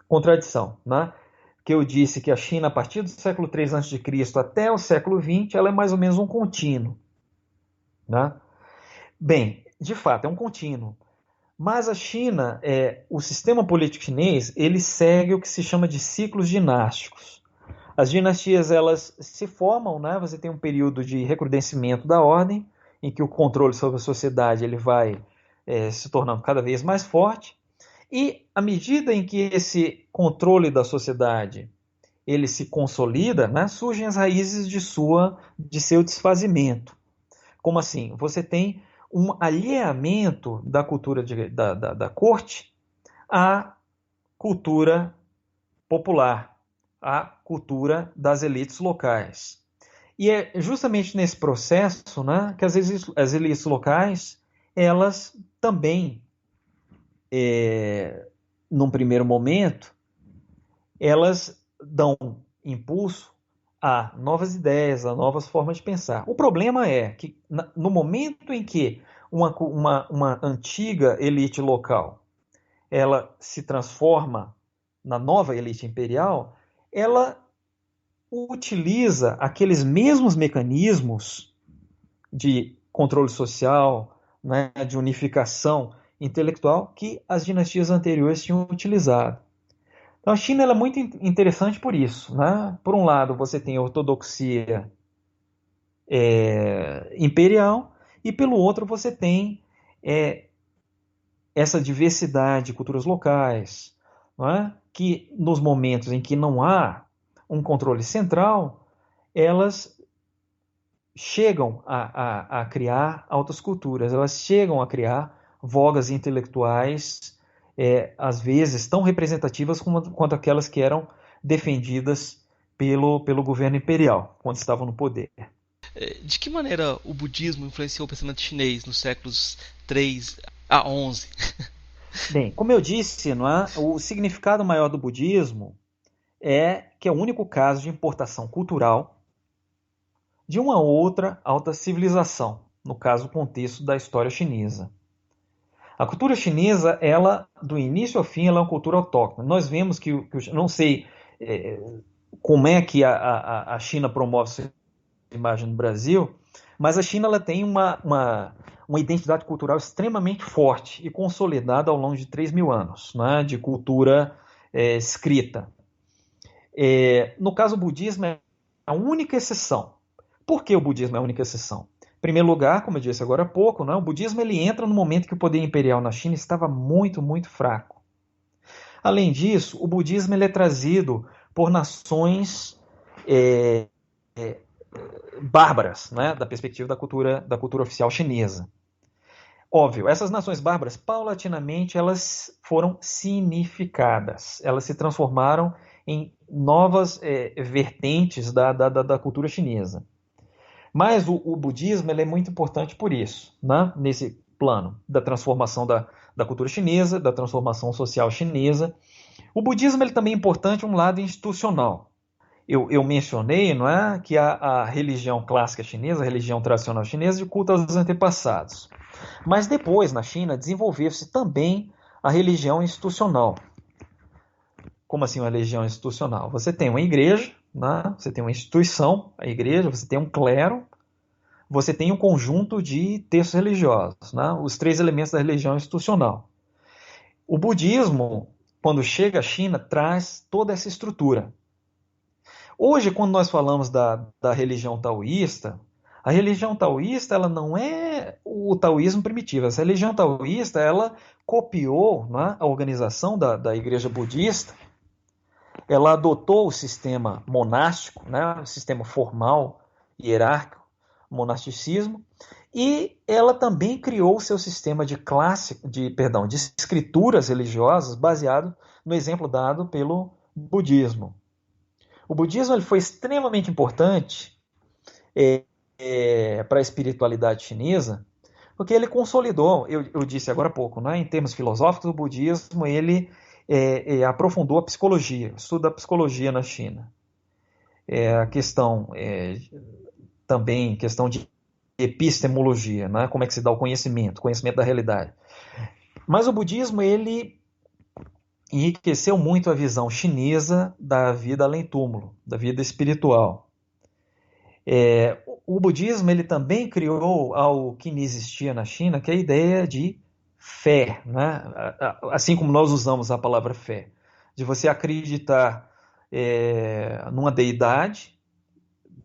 contradição. Né? Que eu disse que a China, a partir do século III a.C. até o século XX, ela é mais ou menos um contínuo. Né? Bem, de fato, é um contínuo. Mas a China, o sistema político chinês, ele segue o que se chama de ciclos dinásticos. As dinastias, elas se formam, né? Você tem um período de recrudescimento da ordem, em que o controle sobre a sociedade ele vai se tornando cada vez mais forte. E à medida em que esse controle da sociedade ele se consolida, né, surgem as raízes de seu desfazimento. Como assim? Você tem um alheamento da cultura da corte à cultura popular, à cultura das elites locais. E é justamente nesse processo, né, que as elites locais elas também, num primeiro momento, elas dão impulso a novas ideias, a novas formas de pensar. O problema é que no momento em que uma antiga elite local ela se transforma na nova elite imperial, ela utiliza aqueles mesmos mecanismos de controle social, né, de unificação intelectual que as dinastias anteriores tinham utilizado. Então a China ela é muito interessante por isso. Né? Por um lado, você tem a ortodoxia imperial, e pelo outro, você tem essa diversidade de culturas locais, não é? Que nos momentos em que não há um controle central, elas chegam a criar altas culturas, elas chegam a criar vogas intelectuais, às vezes tão representativas quanto aquelas que eram defendidas pelo governo imperial, quando estavam no poder. De que maneira o budismo influenciou o pensamento chinês nos séculos 3 a 11? Bem, como eu disse, não é? O significado maior do budismo é que é o único caso de importação cultural de uma outra alta civilização, no caso, o contexto da história chinesa. A cultura chinesa, ela, do início ao fim, ela é uma cultura autóctone. Nós vemos que não sei como é que a China promove sua imagem no Brasil, mas a China ela tem uma identidade cultural extremamente forte e consolidada ao longo de 3.000 anos, né, de cultura escrita. No caso, o budismo é a única exceção. Por que o budismo é a única exceção? Em primeiro lugar, como eu disse agora há pouco, né, o budismo ele entra no momento que o poder imperial na China estava muito, muito fraco. Além disso, o budismo ele é trazido por nações bárbaras, né, da perspectiva da cultura oficial chinesa. Óbvio, essas nações bárbaras, paulatinamente, elas foram sinificadas. Elas se transformaram em novas vertentes da cultura chinesa. Mas o budismo ele é muito importante por isso, né? Nesse plano da transformação da cultura chinesa, da transformação social chinesa. O budismo ele também é importante um lado institucional. Eu mencionei, não é, que a religião clássica chinesa, a religião tradicional chinesa, de culto aos antepassados. Mas depois, na China, desenvolveu-se também a religião institucional. Como assim uma religião institucional? Você tem uma igreja, né? Você tem uma instituição, a igreja, você tem um clero, você tem um conjunto de textos religiosos, né? Os 3 elementos da religião institucional. O budismo, quando chega à China, traz toda essa estrutura. Hoje, quando nós falamos da religião taoísta, a religião taoísta ela não é o taoísmo primitivo. Essa religião taoísta ela copiou, né, a organização da igreja budista, ela adotou o sistema monástico, né, o sistema formal, hierárquico, monasticismo, e ela também criou o seu sistema de escrituras religiosas baseado no exemplo dado pelo budismo. O budismo ele foi extremamente importante para a espiritualidade chinesa, porque ele consolidou, eu disse agora há pouco, né, em termos filosóficos, o budismo ele aprofundou a psicologia, o estudo da psicologia na China. A questão também, questão de epistemologia, né, como é que se dá o conhecimento da realidade. Mas o budismo ele enriqueceu muito a visão chinesa da vida além túmulo, da vida espiritual. O budismo ele também criou algo que não existia na China, que é a ideia de fé, né? Assim como nós usamos a palavra fé, de você acreditar numa deidade,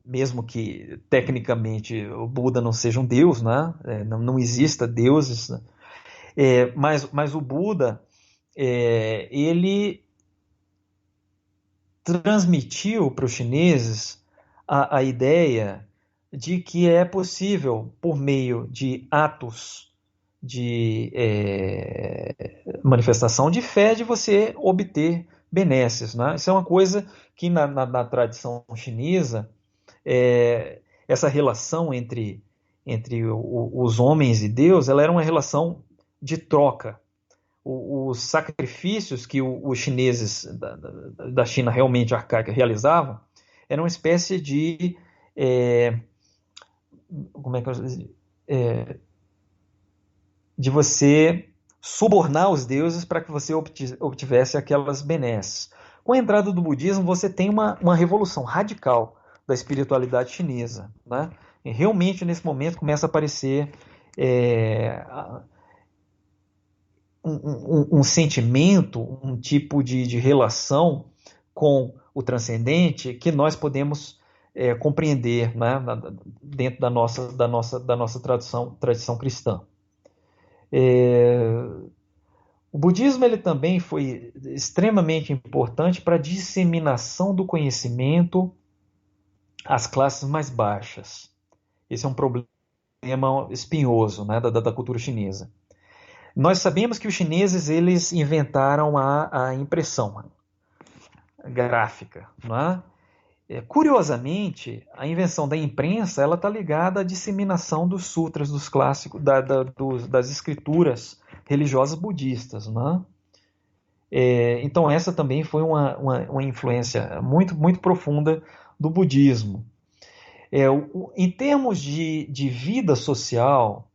mesmo que tecnicamente o Buda não seja um deus, né? Não exista deuses, né? Mas o Buda ele transmitiu para os chineses a ideia de que é possível, por meio de atos de manifestação de fé, de você obter benesses. Né? Isso é uma coisa que na tradição chinesa, essa relação entre os homens e Deus, ela era uma relação de troca. Os sacrifícios que os chineses da China realmente arcaica realizavam era uma espécie de como é que eu de você subornar os deuses para que você obtivesse aquelas benesses. Com a entrada do budismo, você tem uma revolução radical da espiritualidade chinesa. Né? E realmente, nesse momento, começa a aparecer um sentimento, um tipo de relação com o transcendente que nós podemos compreender, né, dentro da nossa tradição cristã. O budismo ele também foi extremamente importante para a disseminação do conhecimento às classes mais baixas. Esse é um problema espinhoso, né, da cultura chinesa. Nós sabemos que os chineses eles inventaram a impressão gráfica. Não é? Curiosamente, a invenção da imprensa ela está ligada à disseminação dos sutras, dos clássicos, das escrituras religiosas budistas. Não é? Então essa também foi uma influência muito, muito profunda do budismo. Em termos de vida social,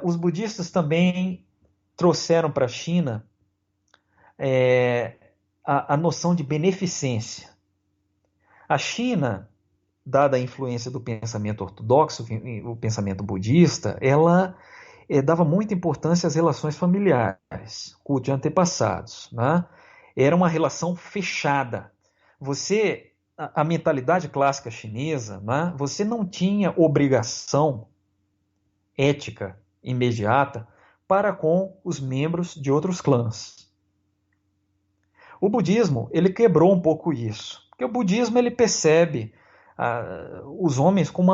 os budistas também trouxeram para a China a noção de beneficência. A China, dada a influência do pensamento ortodoxo, o pensamento budista, ela dava muita importância às relações familiares, culto de antepassados. Né? Era uma relação fechada. A mentalidade clássica chinesa, né? Você não tinha obrigação ética imediata para com os membros de outros clãs. O budismo ele quebrou um pouco isso, porque o budismo ele percebe os homens como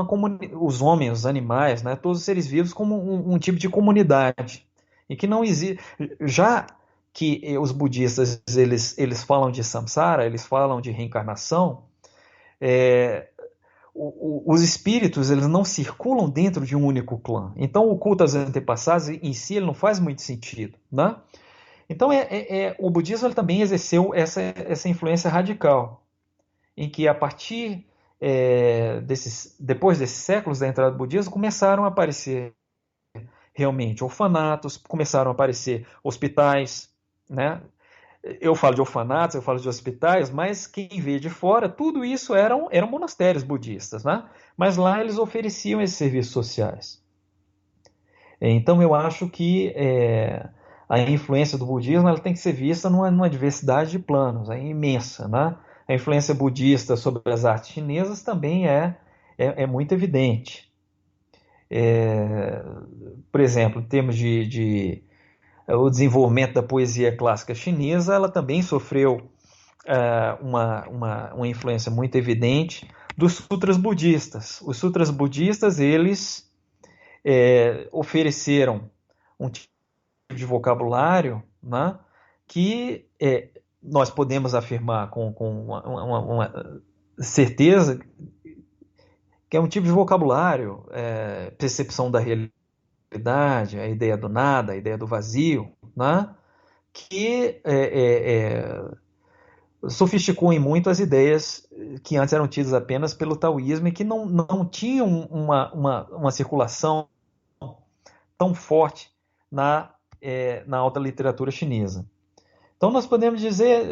os homens, os animais, né, todos os seres vivos como um tipo de comunidade e que não existe. Já que os budistas eles falam de samsara, eles falam de reencarnação, os espíritos eles não circulam dentro de um único clã. Então o culto aos antepassados em si ele não faz muito sentido, né? Então o budismo ele também exerceu essa influência radical, em que a partir depois desses séculos da entrada do budismo começaram a aparecer realmente orfanatos, começaram a aparecer hospitais, né? Eu falo de orfanatos, eu falo de hospitais, mas quem vê de fora, tudo isso eram monastérios budistas, né? Mas lá eles ofereciam esses serviços sociais. Então eu acho que a influência do budismo ela tem que ser vista numa diversidade de planos, é imensa, né? A influência budista sobre as artes chinesas também é muito evidente. Por exemplo, em termos de o desenvolvimento da poesia clássica chinesa, ela também sofreu uma influência muito evidente dos sutras budistas. Os sutras budistas, eles ofereceram um tipo de vocabulário, né, que nós podemos afirmar com uma certeza que é um tipo de vocabulário, percepção da realidade, a ideia do nada, a ideia do vazio, né, que sofisticou em muito as ideias que antes eram tidas apenas pelo taoísmo e que não tinham uma circulação tão forte na alta literatura chinesa. Então nós podemos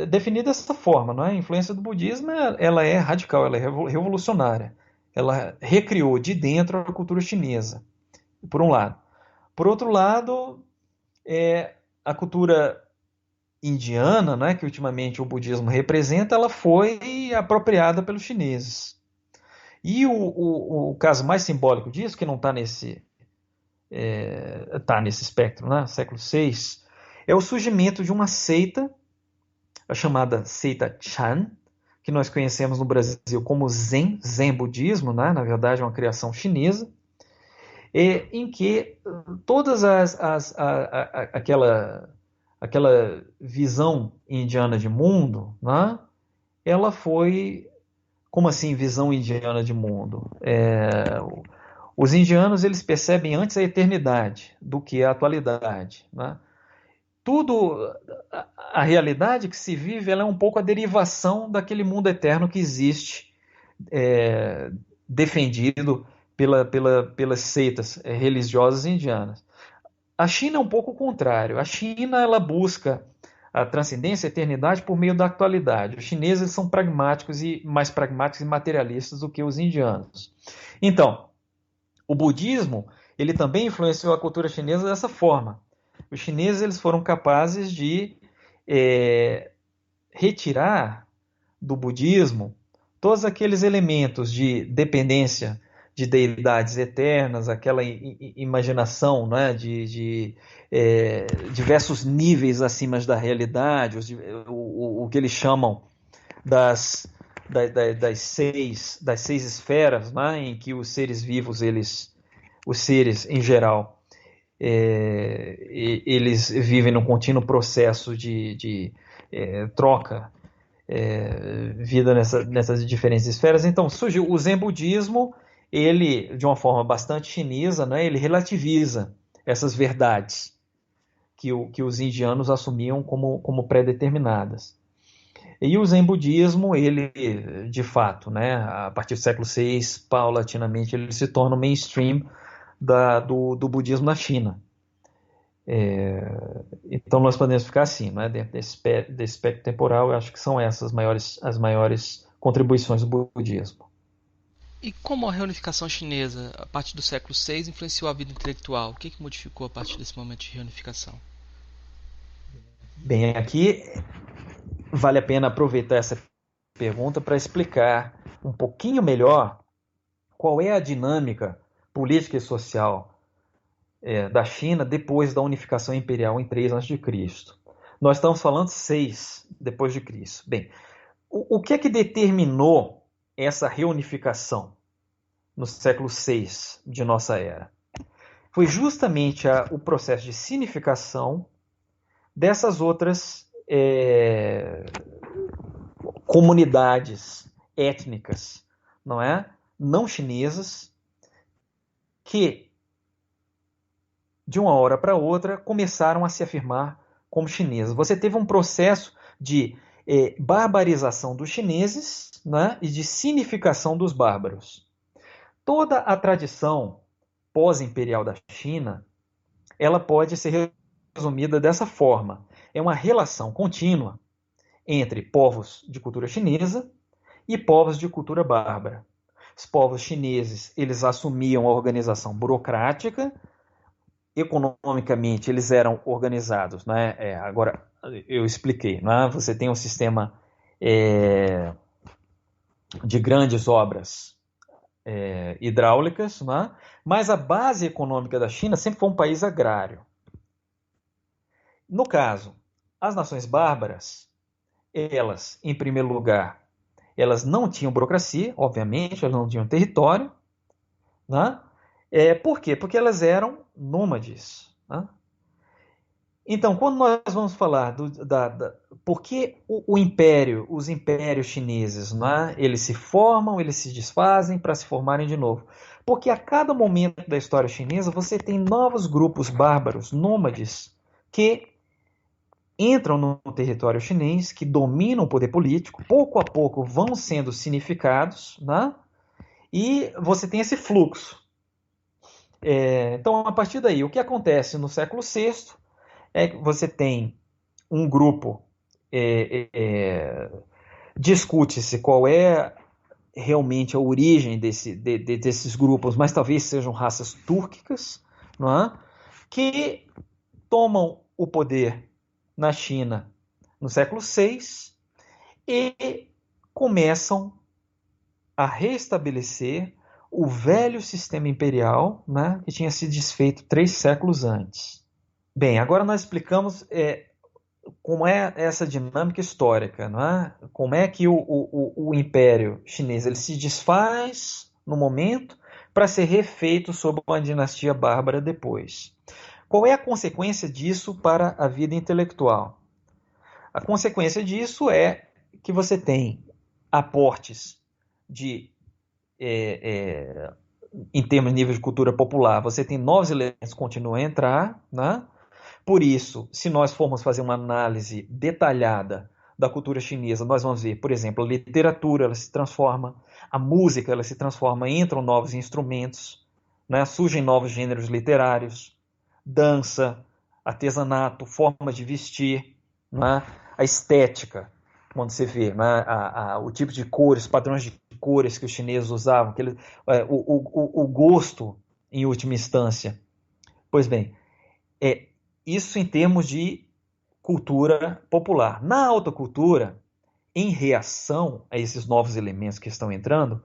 definir dessa forma, não é? A influência do budismo ela é radical, ela é revolucionária. ela recriou de dentro a cultura chinesa, por um lado. Por outro lado, a cultura indiana, né, que ultimamente o budismo representa, ela foi apropriada pelos chineses. E o caso mais simbólico disso, que não está nesse espectro, né, século VI, é o surgimento de uma seita, a chamada seita Chan, que nós conhecemos no Brasil como Zen budismo, né, na verdade é uma criação chinesa, em que todas aquela visão indiana de mundo, né, ela foi, como assim visão indiana de mundo? Os indianos eles percebem antes a eternidade do que a atualidade, né? Tudo, a realidade que se vive, ela é um pouco a derivação daquele mundo eterno que existe, defendido pelas seitas religiosas indianas. A China é um pouco o contrário. A China ela busca a transcendência, a eternidade por meio da atualidade. Os chineses são mais pragmáticos e materialistas do que os indianos. Então, o budismo ele também influenciou a cultura chinesa dessa forma. Os chineses eles foram capazes de retirar do budismo todos aqueles elementos de dependência de deidades eternas, aquela imaginação, né, de diversos níveis acima da realidade, o que eles chamam das, das seis esferas, né, em que os seres vivos, os seres em geral, eles vivem num contínuo processo de troca, vida nessas diferentes esferas. Então surgiu o Zen budismo, ele de uma forma bastante chinesa, né, ele relativiza essas verdades que os indianos assumiam como pré-determinadas. E o Zen budismo, ele de fato, né, a partir do século VI, paulatinamente, ele se torna o mainstream do budismo na China. Então nós podemos ficar assim, né? Dentro desse espectro temporal, eu acho que são essas as maiores contribuições do budismo. E como a reunificação chinesa, a partir do século VI, influenciou a vida intelectual? O que modificou a partir desse momento de reunificação? Bem, aqui vale a pena aproveitar essa pergunta para explicar um pouquinho melhor qual é a dinâmica política e social da China depois da unificação imperial em 3 a.C. Nós estamos falando 6 depois de Cristo. Bem, o que é que determinou essa reunificação no século VI de nossa era? Foi justamente o processo de sinificação dessas outras comunidades étnicas, não chinesas, que de uma hora para outra começaram a se afirmar como chinesas. Você teve um processo de barbarização dos chineses, né, e de sinificação dos bárbaros. Toda a tradição pós-imperial da China, ela pode ser resumida dessa forma. É uma relação contínua entre povos de cultura chinesa e povos de cultura bárbara. Os povos chineses, eles assumiam a organização burocrática, economicamente eles eram organizados, né? Agora eu expliquei, né? Você tem um sistema de grandes obras hidráulicas, né? Mas a base econômica da China sempre foi um país agrário. No caso, as nações bárbaras, elas, em primeiro lugar, elas não tinham burocracia, obviamente, elas não tinham território, né? Por quê? Porque elas eram nômades. Né? Então, quando nós vamos falar por que os impérios chineses, né, eles se formam, eles se desfazem para se formarem de novo? Porque a cada momento da história chinesa você tem novos grupos bárbaros, nômades, que entram no território chinês, que dominam o poder político, pouco a pouco vão sendo significados, né? E você tem esse fluxo. Então, a partir daí, o que acontece no século VI é que você tem um grupo, discute-se qual é realmente a origem desses grupos, mas talvez sejam raças túrquicas, não é? Que tomam o poder na China no século VI e começam a restabelecer o velho sistema imperial, né, que tinha sido desfeito 3 séculos antes. Bem, agora nós explicamos como é essa dinâmica histórica, não é? Como é que o Império Chinês ele se desfaz no momento para ser refeito sob uma dinastia bárbara depois. Qual é a consequência disso para a vida intelectual? A consequência disso é que você tem aportes de, em termos de nível de cultura popular, você tem novos elementos que continuam a entrar, né? Por isso, se nós formos fazer uma análise detalhada da cultura chinesa, nós vamos ver, por exemplo, a literatura ela se transforma, a música ela se transforma, entram novos instrumentos, né? Surgem novos gêneros literários, dança, artesanato, formas de vestir, né? A estética, quando você vê, né? O tipo de cores, padrões de cores que os chineses usavam, o gosto em última instância. Pois bem, isso em termos de cultura popular. Na alta cultura, em reação a esses novos elementos que estão entrando,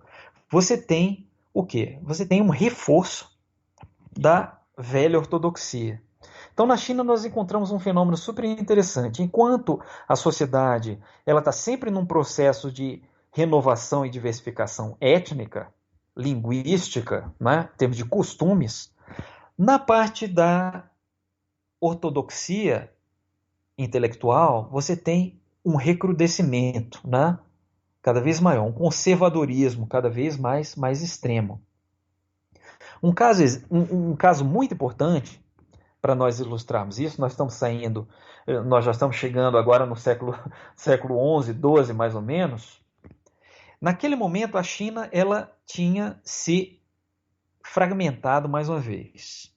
você tem o quê? Você tem um reforço da velha ortodoxia. Então, na China, nós encontramos um fenômeno super interessante. Enquanto a sociedade ela está sempre num processo de renovação e diversificação étnica, linguística, né, em termos de costumes, na parte da ortodoxia intelectual, você tem um recrudescimento, né, cada vez maior, um conservadorismo cada vez mais extremo. Um caso muito importante para nós ilustrarmos isso, nós já estamos chegando agora no século XI, XII, mais ou menos. Naquele momento, a China ela tinha se fragmentado mais uma vez.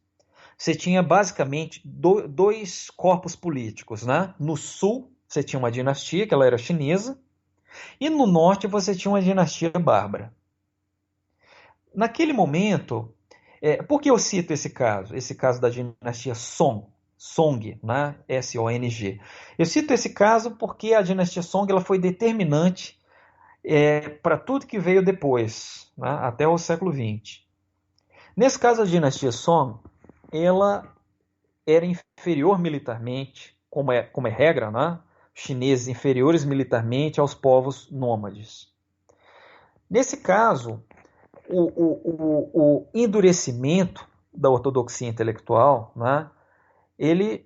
Você tinha basicamente dois corpos políticos, né? No sul, você tinha uma dinastia, que ela era chinesa, e no norte você tinha uma dinastia bárbara. Naquele momento, por que eu cito esse caso? Esse caso da dinastia Song, né? S-O-N-G. Eu cito esse caso porque a dinastia Song ela foi determinante para tudo que veio depois, né? Até o século XX. Nesse caso, a dinastia Song, ela era inferior militarmente, como é regra, né? Chineses inferiores militarmente aos povos nômades. Nesse caso, o endurecimento da ortodoxia intelectual, né, ele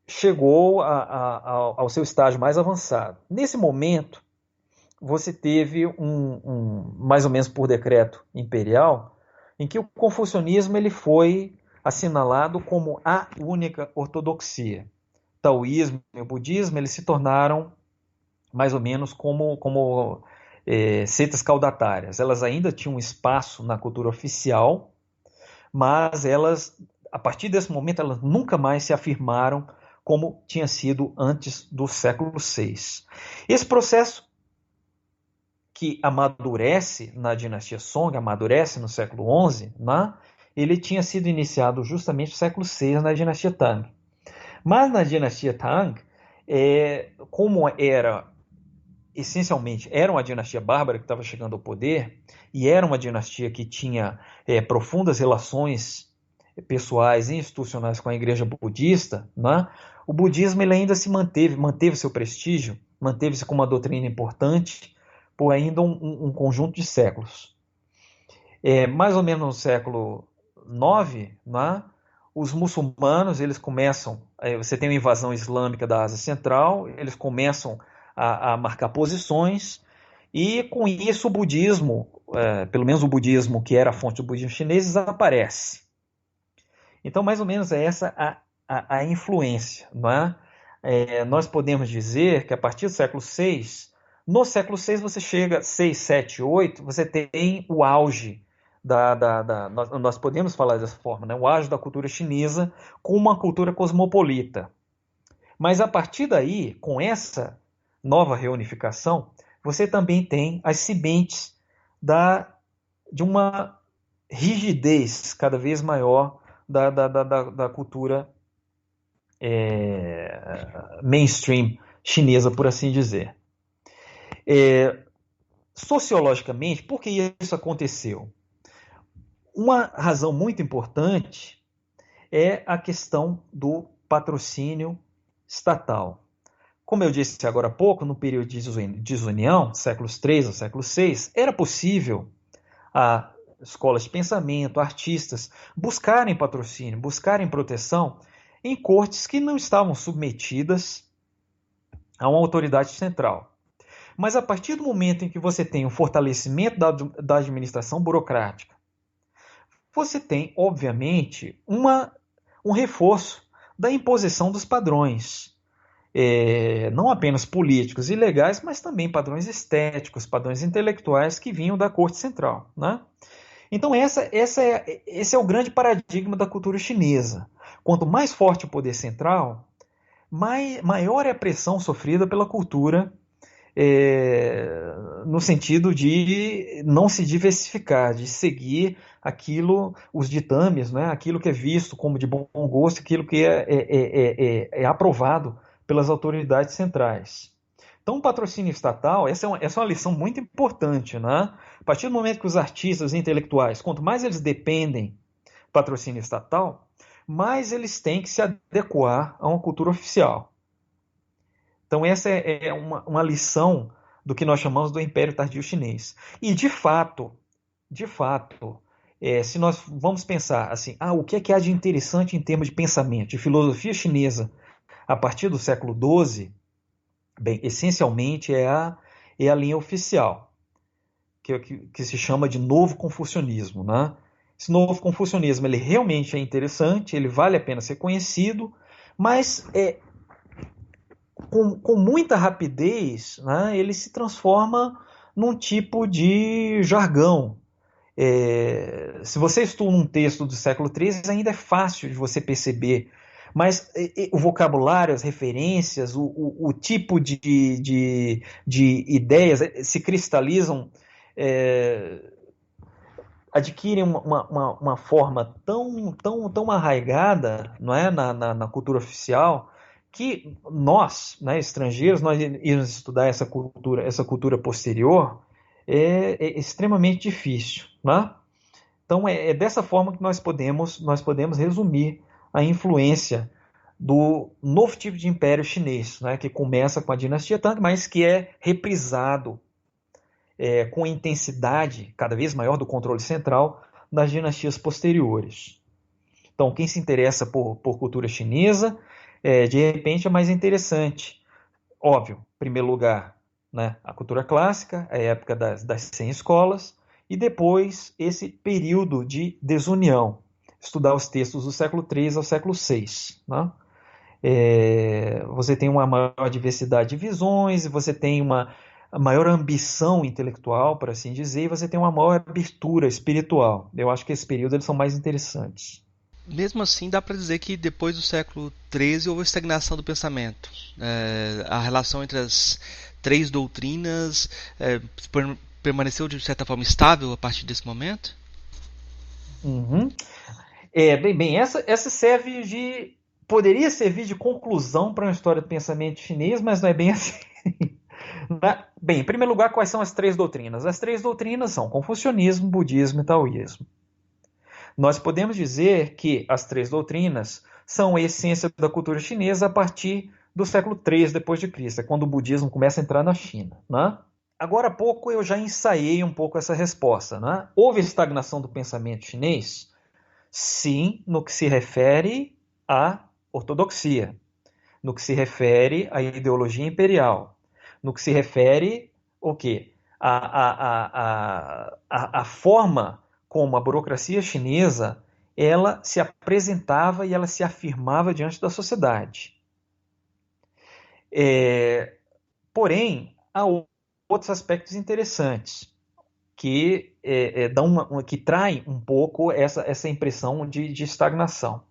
chegou ao seu estágio mais avançado. Nesse momento, você teve mais ou menos por decreto imperial, em que o confucionismo ele foi assinalado como a única ortodoxia. O taoísmo e o budismo eles se tornaram mais ou menos como seitas caudatárias. Elas ainda tinham um espaço na cultura oficial, mas elas, a partir desse momento, elas nunca mais se afirmaram como tinha sido antes do século VI. Esse processo que amadurece na dinastia Song, amadurece no século XI, né? Ele tinha sido iniciado justamente no século VI na dinastia Tang. Mas na dinastia Tang, como essencialmente era uma dinastia bárbara que estava chegando ao poder e era uma dinastia que tinha profundas relações pessoais e institucionais com a igreja budista, né? O budismo ele ainda se manteve seu prestígio, manteve-se como uma doutrina importante por ainda um conjunto de séculos. Mais ou menos no século IX, né? Os muçulmanos eles começam, você tem uma invasão islâmica da Ásia Central, eles começam a marcar posições, e com isso o budismo, pelo menos o budismo que era a fonte do budismo chinês, desaparece. Então, mais ou menos é essa a influência. Não é? Nós podemos dizer que a partir do século VI, no século VI você chega, 6, 7, 8, você tem o auge nós podemos falar dessa forma, né? O auge da cultura chinesa com uma cultura cosmopolita. Mas a partir daí, com essa nova reunificação, você também tem as sementes de uma rigidez cada vez maior da cultura mainstream chinesa, por assim dizer. Sociologicamente, por que isso aconteceu? Uma razão muito importante é a questão do patrocínio estatal. Como eu disse agora há pouco, no período de desunião, séculos III ao século VI, era possível a escolas de pensamento, artistas, buscarem patrocínio, buscarem proteção em cortes que não estavam submetidas a uma autoridade central. Mas a partir do momento em que você tem um fortalecimento da administração burocrática, você tem, obviamente, um reforço da imposição dos padrões, não apenas políticos e legais, mas também padrões estéticos, padrões intelectuais que vinham da corte central, né? Então esse é o grande paradigma da cultura chinesa. Quanto mais forte o poder central, maior é a pressão sofrida pela cultura, no sentido de não se diversificar, de seguir os ditames, né? Aquilo que é visto como de bom gosto, aquilo que é aprovado pelas autoridades centrais. Então, o patrocínio estatal, essa é uma lição muito importante, né? A partir do momento que os artistas e intelectuais, quanto mais eles dependem do patrocínio estatal, mais eles têm que se adequar a uma cultura oficial. Então, essa é uma lição do que nós chamamos do Império Tardio Chinês. E, de fato, se nós vamos pensar assim, o que há de interessante em termos de pensamento, de filosofia chinesa a partir do século XII, bem, essencialmente é a linha oficial, que se chama de Novo Confucionismo, né? Esse Novo Confucionismo ele realmente é interessante, ele vale a pena ser conhecido, mas com muita rapidez, né, ele se transforma num tipo de jargão. Se você estuda um texto do século XIII, ainda é fácil de você perceber, mas o vocabulário, as referências, o tipo de ideias se cristalizam, adquirem uma forma tão arraigada, não é, na cultura oficial, que nós, né, estrangeiros, nós irmos estudar essa cultura posterior é extremamente difícil, né? Então é dessa forma que nós podemos resumir a influência do novo tipo de império chinês, né, que começa com a dinastia Tang, mas que é reprisado com intensidade cada vez maior do controle central nas dinastias posteriores. Então, quem se interessa por cultura chinesa, de repente é mais interessante. Óbvio, em primeiro lugar, né, a cultura clássica, a época das 100 escolas, e depois esse período de desunião, estudar os textos do século III ao século VI. Né? Você tem uma maior diversidade de visões, você tem uma maior ambição intelectual, por assim dizer, e você tem uma maior abertura espiritual. Eu acho que esse período eles são mais interessantes. Mesmo assim, dá para dizer que depois do século XIII houve estagnação do pensamento. A relação entre as três doutrinas permaneceu de certa forma estável a partir desse momento? Uhum. Bem, essa poderia servir de conclusão para uma história do pensamento chinês, mas não é bem assim. Bem, em primeiro lugar, quais são as três doutrinas? As três doutrinas são confucionismo, budismo e taoísmo. Nós podemos dizer que as três doutrinas são a essência da cultura chinesa a partir do século III depois de Cristo, quando o budismo começa a entrar na China. Né? Agora há pouco eu já ensaiei um pouco essa resposta. Né? Houve estagnação do pensamento chinês? Sim, no que se refere à ortodoxia, no que se refere à ideologia imperial, no que se refere o quê? A forma como a burocracia chinesa ela se apresentava e ela se afirmava diante da sociedade. Porém, há outros aspectos interessantes que que traem um pouco essa impressão de estagnação.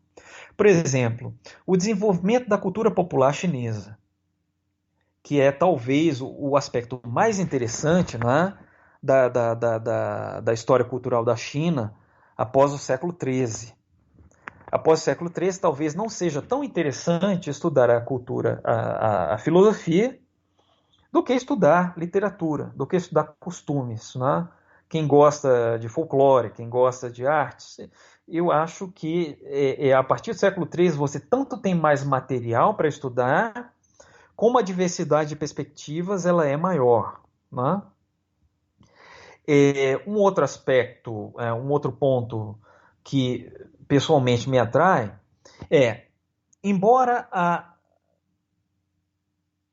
Por exemplo, o desenvolvimento da cultura popular chinesa, que é talvez o aspecto mais interessante, né, da história cultural da China após o século XIII. Após o século XIII, talvez não seja tão interessante estudar a cultura, a filosofia, do que estudar literatura, do que estudar costumes, né? Quem gosta de folclore, quem gosta de artes, eu acho que a partir do século XIII você tanto tem mais material para estudar, como a diversidade de perspectivas ela é maior, né? Um outro aspecto, um outro ponto que pessoalmente me atrai embora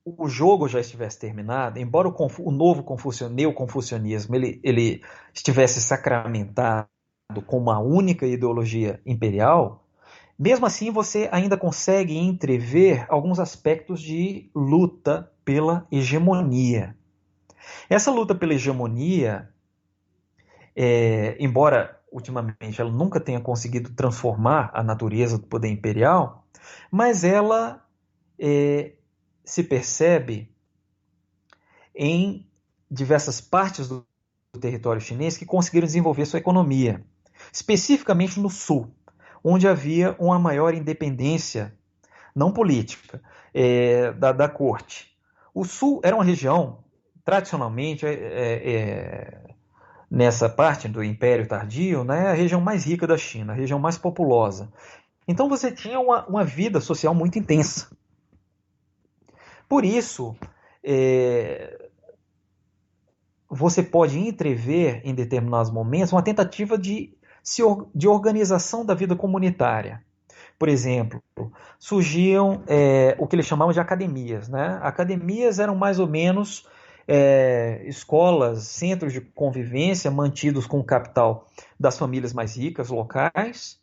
o jogo já estivesse terminado, embora o novo neoconfucionismo ele estivesse sacramentado como uma única ideologia imperial, mesmo assim você ainda consegue entrever alguns aspectos de luta pela hegemonia. Essa luta pela hegemonia, embora ultimamente ela nunca tenha conseguido transformar a natureza do poder imperial, mas ela se percebe em diversas partes do território chinês que conseguiram desenvolver sua economia, especificamente no sul, onde havia uma maior independência, não política, da corte. O sul era uma região, tradicionalmente, nessa parte do Império Tardio, né, a região mais rica da China, a região mais populosa. Então você tinha uma vida social muito intensa. Por isso, você pode entrever em determinados momentos uma tentativa de organização da vida comunitária. Por exemplo, surgiam o que eles chamavam de academias. Né? Academias eram mais ou menos escolas, centros de convivência mantidos com o capital das famílias mais ricas locais.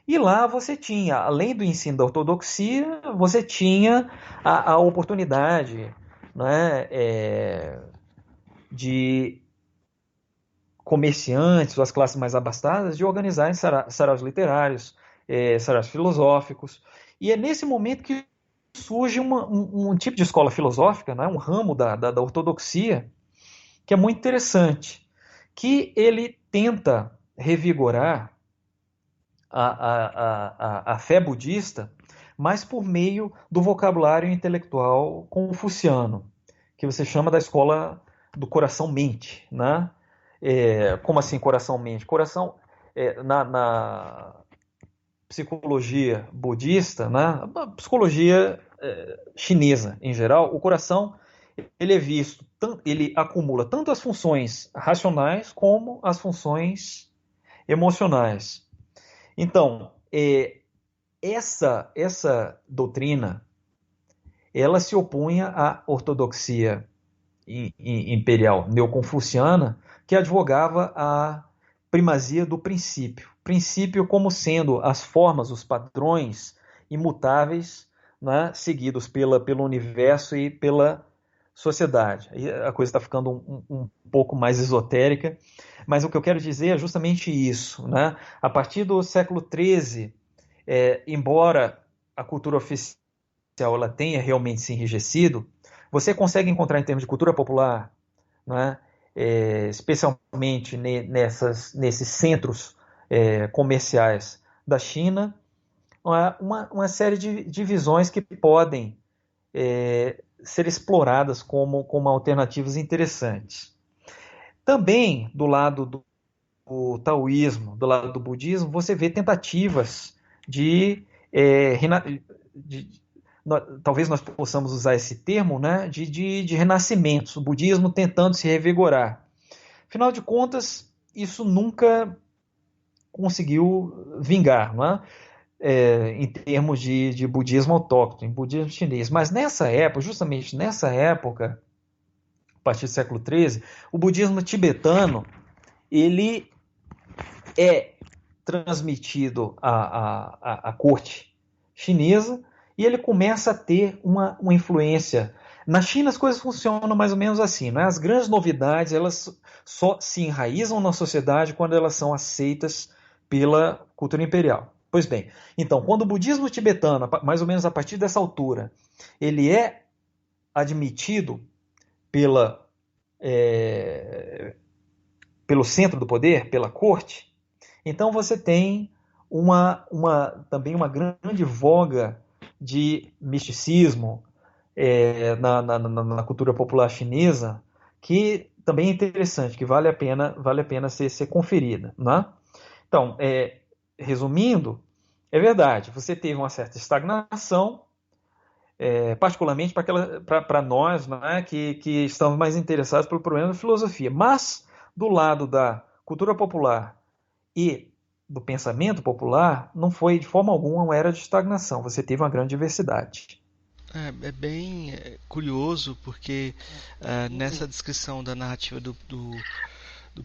E lá você tinha, além do ensino da ortodoxia, você tinha a oportunidade, né, de comerciantes ou as classes mais abastadas de organizarem saraus literários, saraus filosóficos. E é nesse momento que surge um tipo de escola filosófica, né, um ramo da ortodoxia, que é muito interessante, que ele tenta revigorar a fé budista, mas por meio do vocabulário intelectual confuciano, que você chama da escola do coração-mente. Né? Como assim coração-mente? Coração, na psicologia budista, né? Na psicologia chinesa em geral, o coração ele é visto, ele acumula tanto as funções racionais como as funções emocionais. Então, essa doutrina, ela se opunha à ortodoxia imperial neoconfuciana, que advogava a primazia do princípio. Princípio como sendo as formas, os padrões imutáveis, né, seguidos pelo universo e pela sociedade. Aí a coisa está ficando um pouco mais esotérica, mas o que eu quero dizer é justamente isso. Né? A partir do século XIII, embora a cultura oficial ela tenha realmente se enrijecido, você consegue encontrar em termos de cultura popular, né, especialmente nesses centros comerciais da China, uma série de visões que podem ser exploradas como alternativas interessantes. Também, do lado do taoísmo, do lado do budismo, você vê tentativas talvez nós possamos usar esse termo, né, de renascimentos, o budismo tentando se revigorar. Afinal de contas, isso nunca conseguiu vingar, não é? Em termos de budismo autóctone, budismo chinês. Mas nessa época, justamente nessa época, a partir do século XIII, o budismo tibetano ele é transmitido à corte chinesa e ele começa a ter uma influência. Na China as coisas funcionam mais ou menos assim, né? As grandes novidades elas só se enraizam na sociedade quando elas são aceitas pela cultura imperial. Pois bem, então, quando o budismo tibetano, mais ou menos a partir dessa altura, ele é admitido pelo centro do poder, pela corte, então você tem também uma grande voga de misticismo na cultura popular chinesa, que também é interessante, que vale a pena ser conferida. Né? Então, resumindo, é verdade, você teve uma certa estagnação, particularmente para nós, né, que estamos mais interessados pelo problema da filosofia. Mas, do lado da cultura popular e do pensamento popular, não foi de forma alguma uma era de estagnação. Você teve uma grande diversidade. É bem curioso porque nessa descrição da narrativa do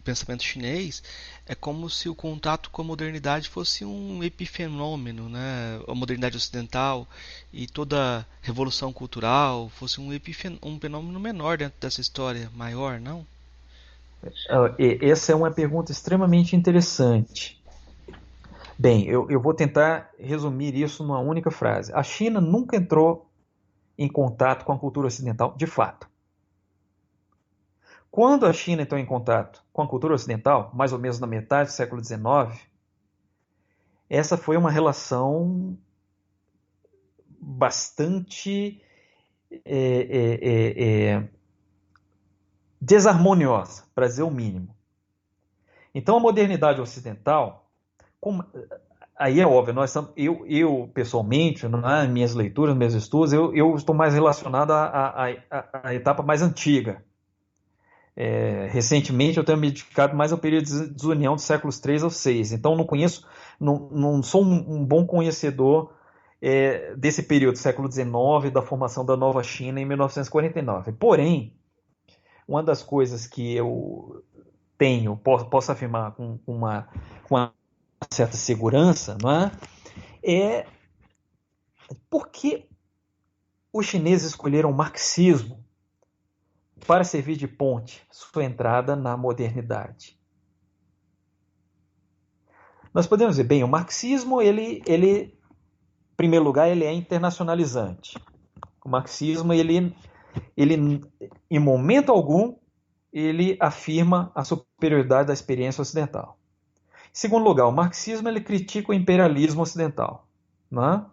pensamento chinês é como se o contato com a modernidade fosse um epifenômeno, né? A modernidade ocidental e toda a revolução cultural fosse um fenômeno menor dentro dessa história maior, não? Essa é uma pergunta extremamente interessante. Bem, eu vou tentar resumir isso numa única frase. A China nunca entrou em contato com a cultura ocidental de fato. Quando a China entrou em contato com a cultura ocidental, mais ou menos na metade do século XIX, essa foi uma relação bastante desarmoniosa, para dizer o mínimo. Então, a modernidade ocidental, aí é óbvio, eu pessoalmente, nas minhas leituras, nos meus estudos, eu estou mais relacionado à etapa mais antiga. Recentemente eu tenho me dedicado mais ao período de desunião dos séculos 3 ao 6, então não sou um bom conhecedor desse período, século XIX, da formação da nova China em 1949. Porém, uma das coisas que eu posso afirmar com uma certa segurança, não é por que os chineses escolheram o marxismo para servir de ponte sua entrada na modernidade. Nós podemos dizer, bem, o marxismo, em primeiro lugar, ele é internacionalizante. O marxismo, ele em momento algum, ele afirma a superioridade da experiência ocidental. Em segundo lugar, o marxismo, ele critica o imperialismo ocidental. Né?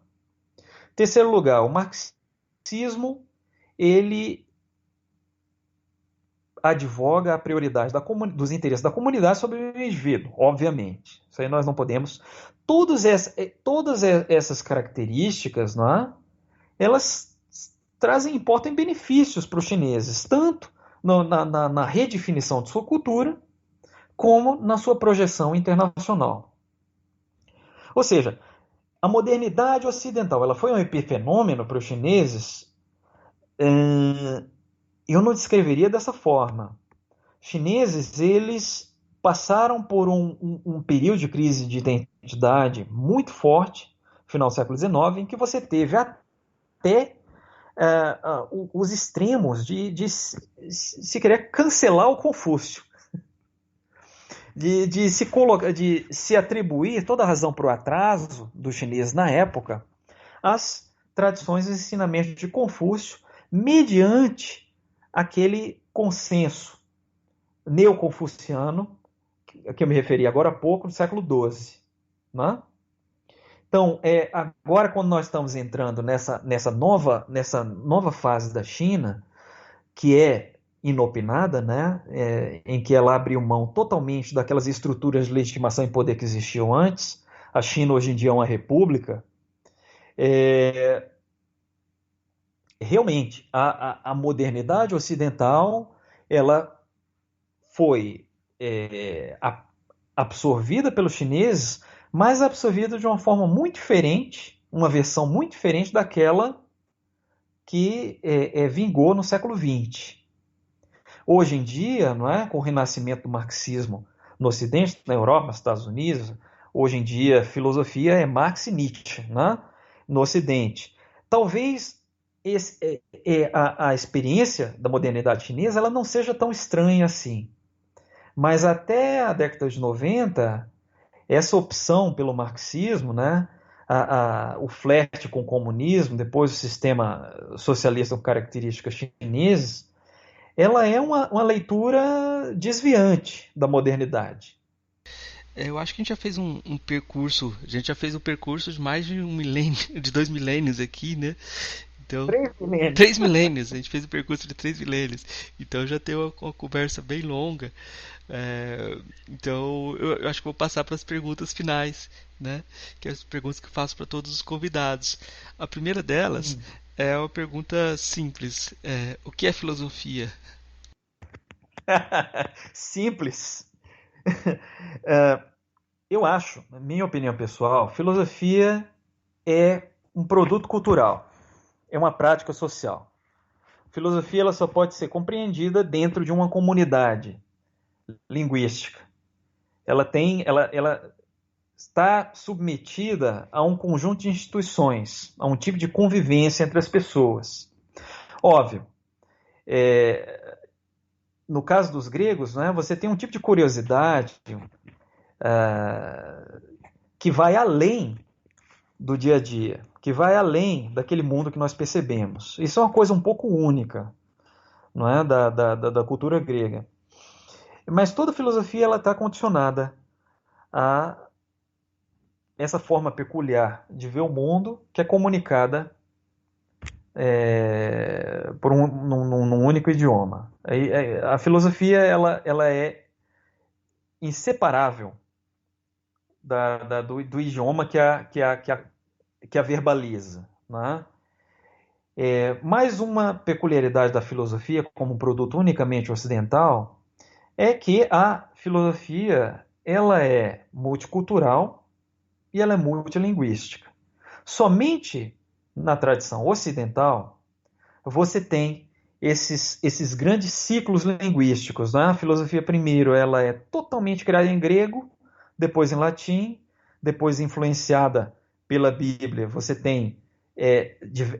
Em terceiro lugar, o marxismo, ele advoga a prioridade dos interesses da comunidade sobre o indivíduo, obviamente. Isso aí nós não podemos. Todas essas características, né, elas importam benefícios para os chineses, tanto na redefinição de sua cultura, como na sua projeção internacional. Ou seja, a modernidade ocidental ela foi um epifenômeno para os chineses. Eu não descreveria dessa forma. Chineses, eles passaram por um período de crise de identidade muito forte, no final do século XIX, em que você teve até os extremos de se querer cancelar o Confúcio, de se atribuir toda a razão para o atraso dos chineses na época às tradições e ensinamentos de Confúcio, mediante aquele consenso neoconfuciano, que eu me referi agora há pouco, do século XII. Né? Então, agora quando nós estamos entrando nessa nova fase da China, que é inopinada, né? Em que ela abriu mão totalmente daquelas estruturas de legitimação e poder que existiam antes, a China hoje em dia é uma república, realmente, a modernidade ocidental, ela foi absorvida pelos chineses, mas absorvida de uma forma muito diferente, uma versão muito diferente daquela que vingou no século XX. Hoje em dia, não é, com o renascimento do marxismo no Ocidente, na Europa, nos Estados Unidos, hoje em dia filosofia é Marx e Nietzsche, né, no Ocidente. Talvez a experiência da modernidade chinesa ela não seja tão estranha assim. Mas até a década de 90, essa opção pelo marxismo, né, o flerte com o comunismo, depois o sistema socialista com características chinesas, ela é uma leitura desviante da modernidade. Eu acho que a gente já fez um percurso, a gente já fez um percurso de mais de um milênio, de 2 milênios aqui, né? Então, 3 milênios. 3 milênios, a gente fez o percurso de 3 milênios, então já tem uma conversa bem longa. Então, eu acho que vou passar para as perguntas finais, né? Que é as perguntas que eu faço para todos os convidados. A primeira delas é uma pergunta simples: o que é filosofia? Simples. É, eu acho, na minha opinião pessoal, filosofia é um produto cultural, é uma prática social. Filosofia ela só pode ser compreendida dentro de uma comunidade linguística. Ela está submetida a um conjunto de instituições, a um tipo de convivência entre as pessoas. Óbvio, no caso dos gregos, né, você tem um tipo de curiosidade que vai além do dia a dia, que vai além daquele mundo que nós percebemos. Isso é uma coisa um pouco única, não é, da cultura grega. Mas toda filosofia ela está condicionada a essa forma peculiar de ver o mundo que é comunicada por num único idioma. A filosofia ela é inseparável do idioma que a verbaliza. Né? Mais uma peculiaridade da filosofia, como um produto unicamente ocidental, é que a filosofia ela é multicultural e ela é multilinguística. Somente na tradição ocidental você tem esses grandes ciclos linguísticos. Né? A filosofia, primeiro, ela é totalmente criada em grego, depois em latim, depois influenciada pela Bíblia. Você tem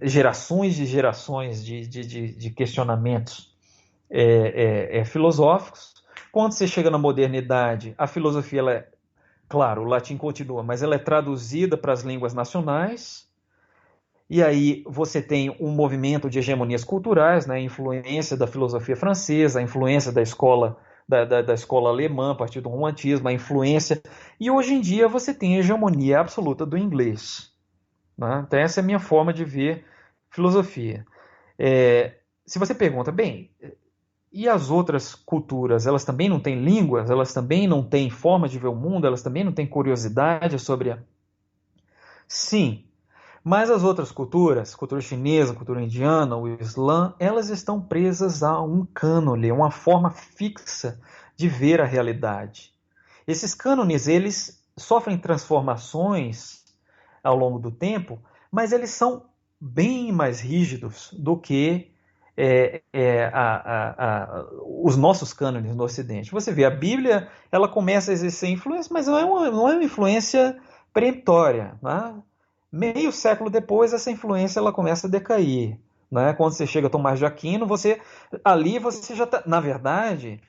gerações de gerações de questionamentos filosóficos. Quando você chega na modernidade, a filosofia, claro, o latim continua, mas ela é traduzida para as línguas nacionais. E aí você tem um movimento de hegemonias culturais, né, a influência da filosofia francesa, a influência da escola da escola alemã a partir do romantismo, a influência. E hoje em dia você tem a hegemonia absoluta do inglês. Né? Então essa é a minha forma de ver filosofia. Se você pergunta, bem, e as outras culturas, elas também não têm línguas, elas também não têm forma de ver o mundo, elas também não têm curiosidade sobre a... Sim, mas as outras culturas, cultura chinesa, cultura indiana, o Islã, elas estão presas a um cânone, uma forma fixa de ver a realidade. Esses cânones, eles sofrem transformações ao longo do tempo, mas eles são bem mais rígidos do que os nossos cânones no Ocidente. Você vê, a Bíblia, ela começa a exercer influência, mas não é uma influência peremptória. Né? Meio século depois, essa influência ela começa a decair. Né? Quando você chega a Tomás de Aquino, ali você já está, na verdade,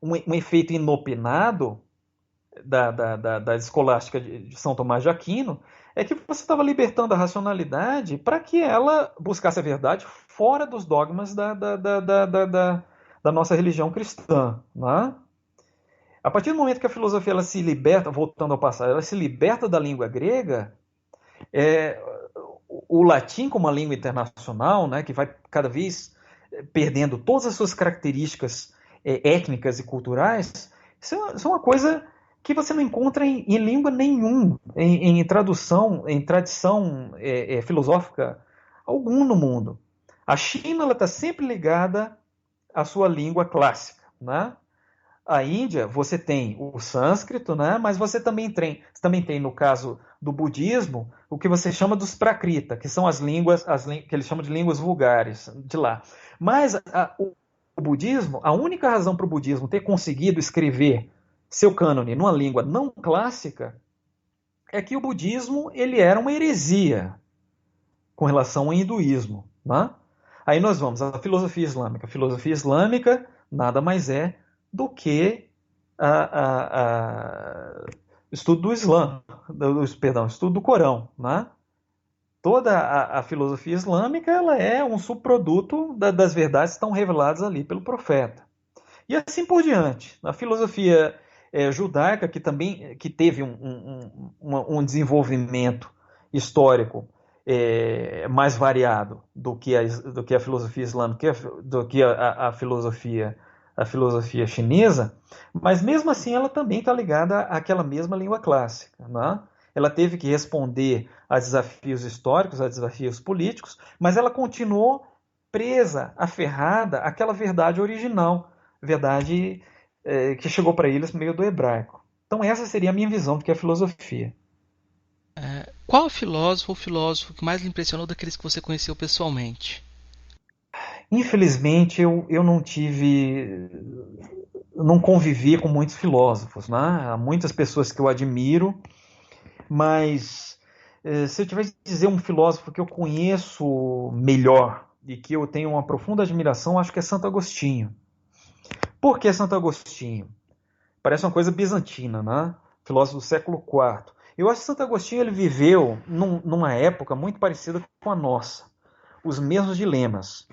um efeito inopinado da escolástica de São Tomás de Aquino é que você estava libertando a racionalidade para que ela buscasse a verdade fora dos dogmas da nossa religião cristã. Né? A partir do momento que a filosofia ela se liberta, voltando ao passado, ela se liberta da língua grega, o latim como uma língua internacional, né, que vai cada vez perdendo todas as suas características étnicas e culturais, isso é uma coisa que você não encontra em língua nenhuma, em tradução, em tradição filosófica algum no mundo. A China está sempre ligada à sua língua clássica. Né? A Índia, você tem o sânscrito, né? Mas você também tem, no caso do budismo, o que você chama dos prakrita, que são as línguas que eles chamam de línguas vulgares de lá. Mas o budismo, a única razão para o budismo ter conseguido escrever seu cânone numa língua não clássica é que o budismo ele era uma heresia com relação ao hinduísmo. Né? Aí nós vamos à filosofia islâmica. A filosofia islâmica nada mais é do que o estudo do Islã, estudo do Corão. Né? toda a filosofia islâmica ela é um subproduto das verdades que estão reveladas ali pelo profeta. E assim por diante. A filosofia judaica, que também teve um desenvolvimento histórico mais variado do que a filosofia islâmica, do que a filosofia chinesa, mas mesmo assim ela também está ligada àquela mesma língua clássica, né? Ela teve que responder a desafios históricos, a desafios políticos, mas ela continuou presa, aferrada àquela verdade original, verdade que chegou para eles por meio do hebraico. Então essa seria a minha visão do que é filosofia. Qual filósofo ou filósofo que mais lhe impressionou daqueles que você conheceu pessoalmente? Infelizmente eu não convivi com muitos filósofos, né? Há muitas pessoas que eu admiro, mas se eu tivesse que dizer um filósofo que eu conheço melhor e que eu tenho uma profunda admiração, acho que é Santo Agostinho. Por que Santo Agostinho? Parece uma coisa bizantina, né? Filósofo do século IV. Eu acho que Santo Agostinho ele viveu numa época muito parecida com a nossa. Os mesmos dilemas.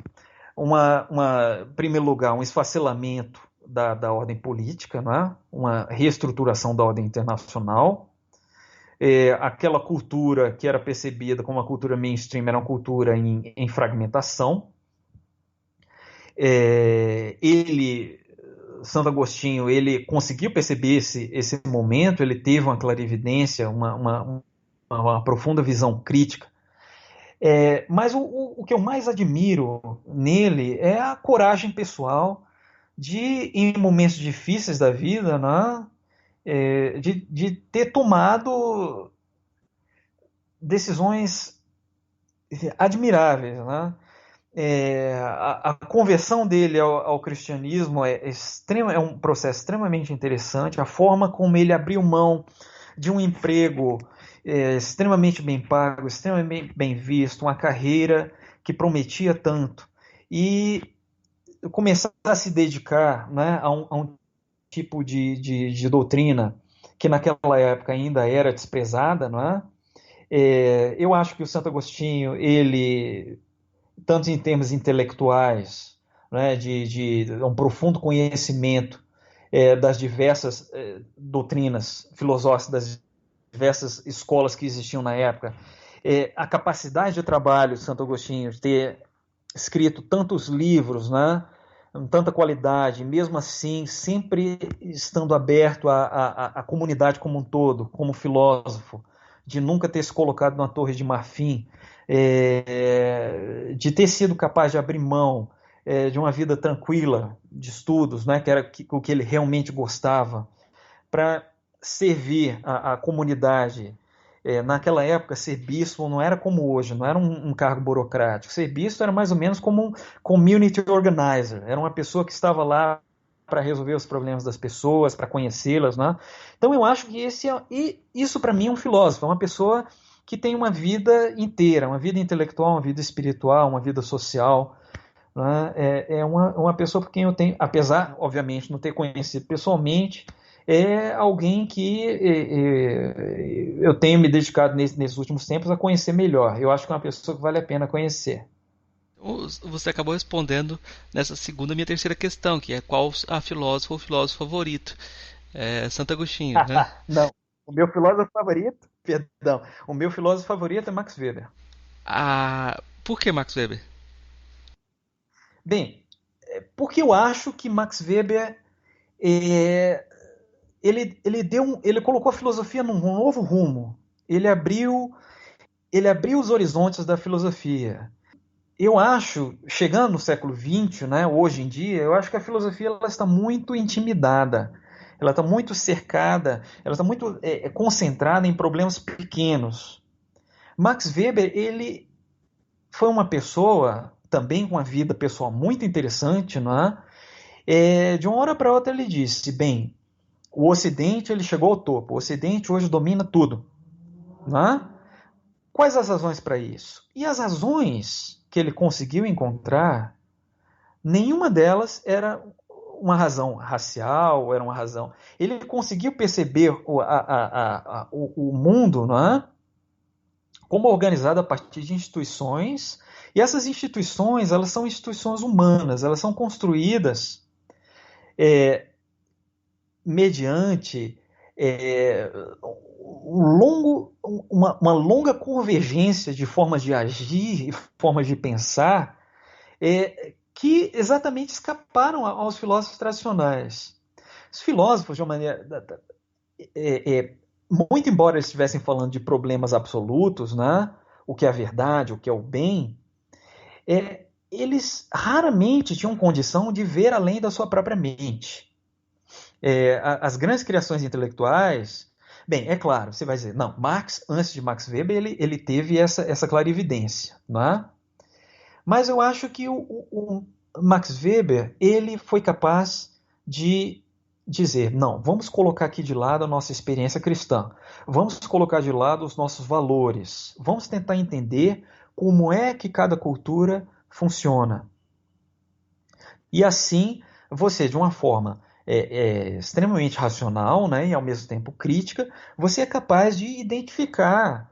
Em primeiro lugar, um esfacelamento da ordem política, né? Uma reestruturação da ordem internacional. Aquela cultura que era percebida como uma cultura mainstream era uma cultura em fragmentação. Ele Santo Agostinho ele conseguiu perceber esse momento, ele teve uma clarividência, uma profunda visão crítica. Mas o que eu mais admiro nele é a coragem pessoal de, em momentos difíceis da vida, né, de ter tomado decisões admiráveis. Né? A conversão dele ao cristianismo é um processo extremamente interessante. A forma como ele abriu mão de um emprego extremamente bem pago, extremamente bem visto, uma carreira que prometia tanto, e começar a se dedicar, né, a um tipo de doutrina que naquela época ainda era desprezada. Não é? Eu acho que o Santo Agostinho, ele tanto em termos intelectuais, né, de um profundo conhecimento das diversas doutrinas filosóficas, das diversas escolas que existiam na época, a capacidade de trabalho de Santo Agostinho, de ter escrito tantos livros, né, com tanta qualidade, mesmo assim, sempre estando aberto à comunidade como um todo, como filósofo, de nunca ter se colocado numa torre de marfim, de ter sido capaz de abrir mão de uma vida tranquila de estudos, né, que era o que ele realmente gostava, para servir a comunidade. Naquela época, ser bispo não era como hoje, não era um cargo burocrático. Ser bispo era mais ou menos como um community organizer, era uma pessoa que estava lá para resolver os problemas das pessoas, para conhecê-las. Né? Então eu acho que isso para mim é um filósofo, é uma pessoa que tem uma vida inteira, uma vida intelectual, uma vida espiritual, uma vida social. Né? É uma pessoa por quem eu tenho, apesar, obviamente, de não ter conhecido pessoalmente, é alguém que eu tenho me dedicado nesses últimos tempos a conhecer melhor. Eu acho que é uma pessoa que vale a pena conhecer. Você acabou respondendo nessa segunda minha terceira questão, que é qual a filósofa ou filósofo favorito? Santo Agostinho, né? Não, o meu filósofo favorito, perdão, o meu filósofo favorito é Max Weber. Por que Max Weber? Bem, porque eu acho que Max Weber é, ele colocou a filosofia num novo rumo. Ele abriu os horizontes da filosofia. Eu acho, chegando no século XX, né, hoje em dia, eu acho que a filosofia ela está muito intimidada, ela está muito cercada, ela está muito concentrada em problemas pequenos. Max Weber, ele foi uma pessoa também com uma vida pessoal muito interessante, não é? De uma hora para outra ele disse, bem, o Ocidente ele chegou ao topo, o Ocidente hoje domina tudo, não é? Quais as razões para isso? E as razões que ele conseguiu encontrar, nenhuma delas era uma razão racial, era uma razão. Ele conseguiu perceber o mundo, não é? como organizada a partir de instituições, e essas instituições, elas são instituições humanas, elas são construídas mediante é, uma longa convergência de formas de agir e formas de pensar que exatamente escaparam aos filósofos tradicionais. Os filósofos, de uma maneira... muito embora eles estivessem falando de problemas absolutos, né? O que é a verdade, o que é o bem, eles raramente tinham condição de ver além da sua própria mente. As grandes criações intelectuais... Bem, é claro, você vai dizer, não, Marx, antes de Max Weber, ele teve essa clarividência, né? Mas eu acho que o Max Weber, ele foi capaz de dizer, não, vamos colocar aqui de lado a nossa experiência cristã, vamos colocar de lado os nossos valores, vamos tentar entender como é que cada cultura funciona. E assim, você, de uma forma extremamente racional, né, e ao mesmo tempo crítica, você é capaz de identificar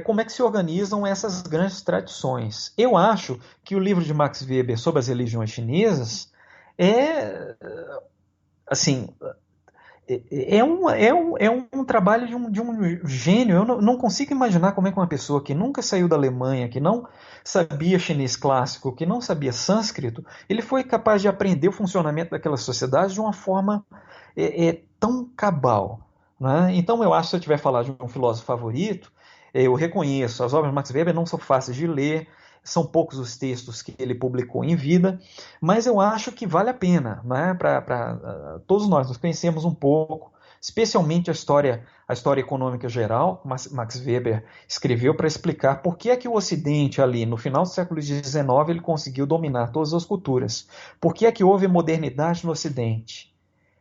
como é que se organizam essas grandes tradições. Eu acho que o livro de Max Weber sobre as religiões chinesas é, assim, é um trabalho de um gênio. Eu não consigo imaginar como é que uma pessoa que nunca saiu da Alemanha, que não sabia chinês clássico, que não sabia sânscrito, ele foi capaz de aprender o funcionamento daquela sociedade de uma forma tão cabal. Né? Então eu acho que se eu tiver falar de um filósofo favorito, eu reconheço, as obras de Max Weber não são fáceis de ler, são poucos os textos que ele publicou em vida, mas eu acho que vale a pena, né? Para todos nós conhecemos um pouco, especialmente a história econômica geral. Max Weber escreveu para explicar por que é que o Ocidente ali no final do século XIX ele conseguiu dominar todas as culturas, por que é que houve modernidade no Ocidente,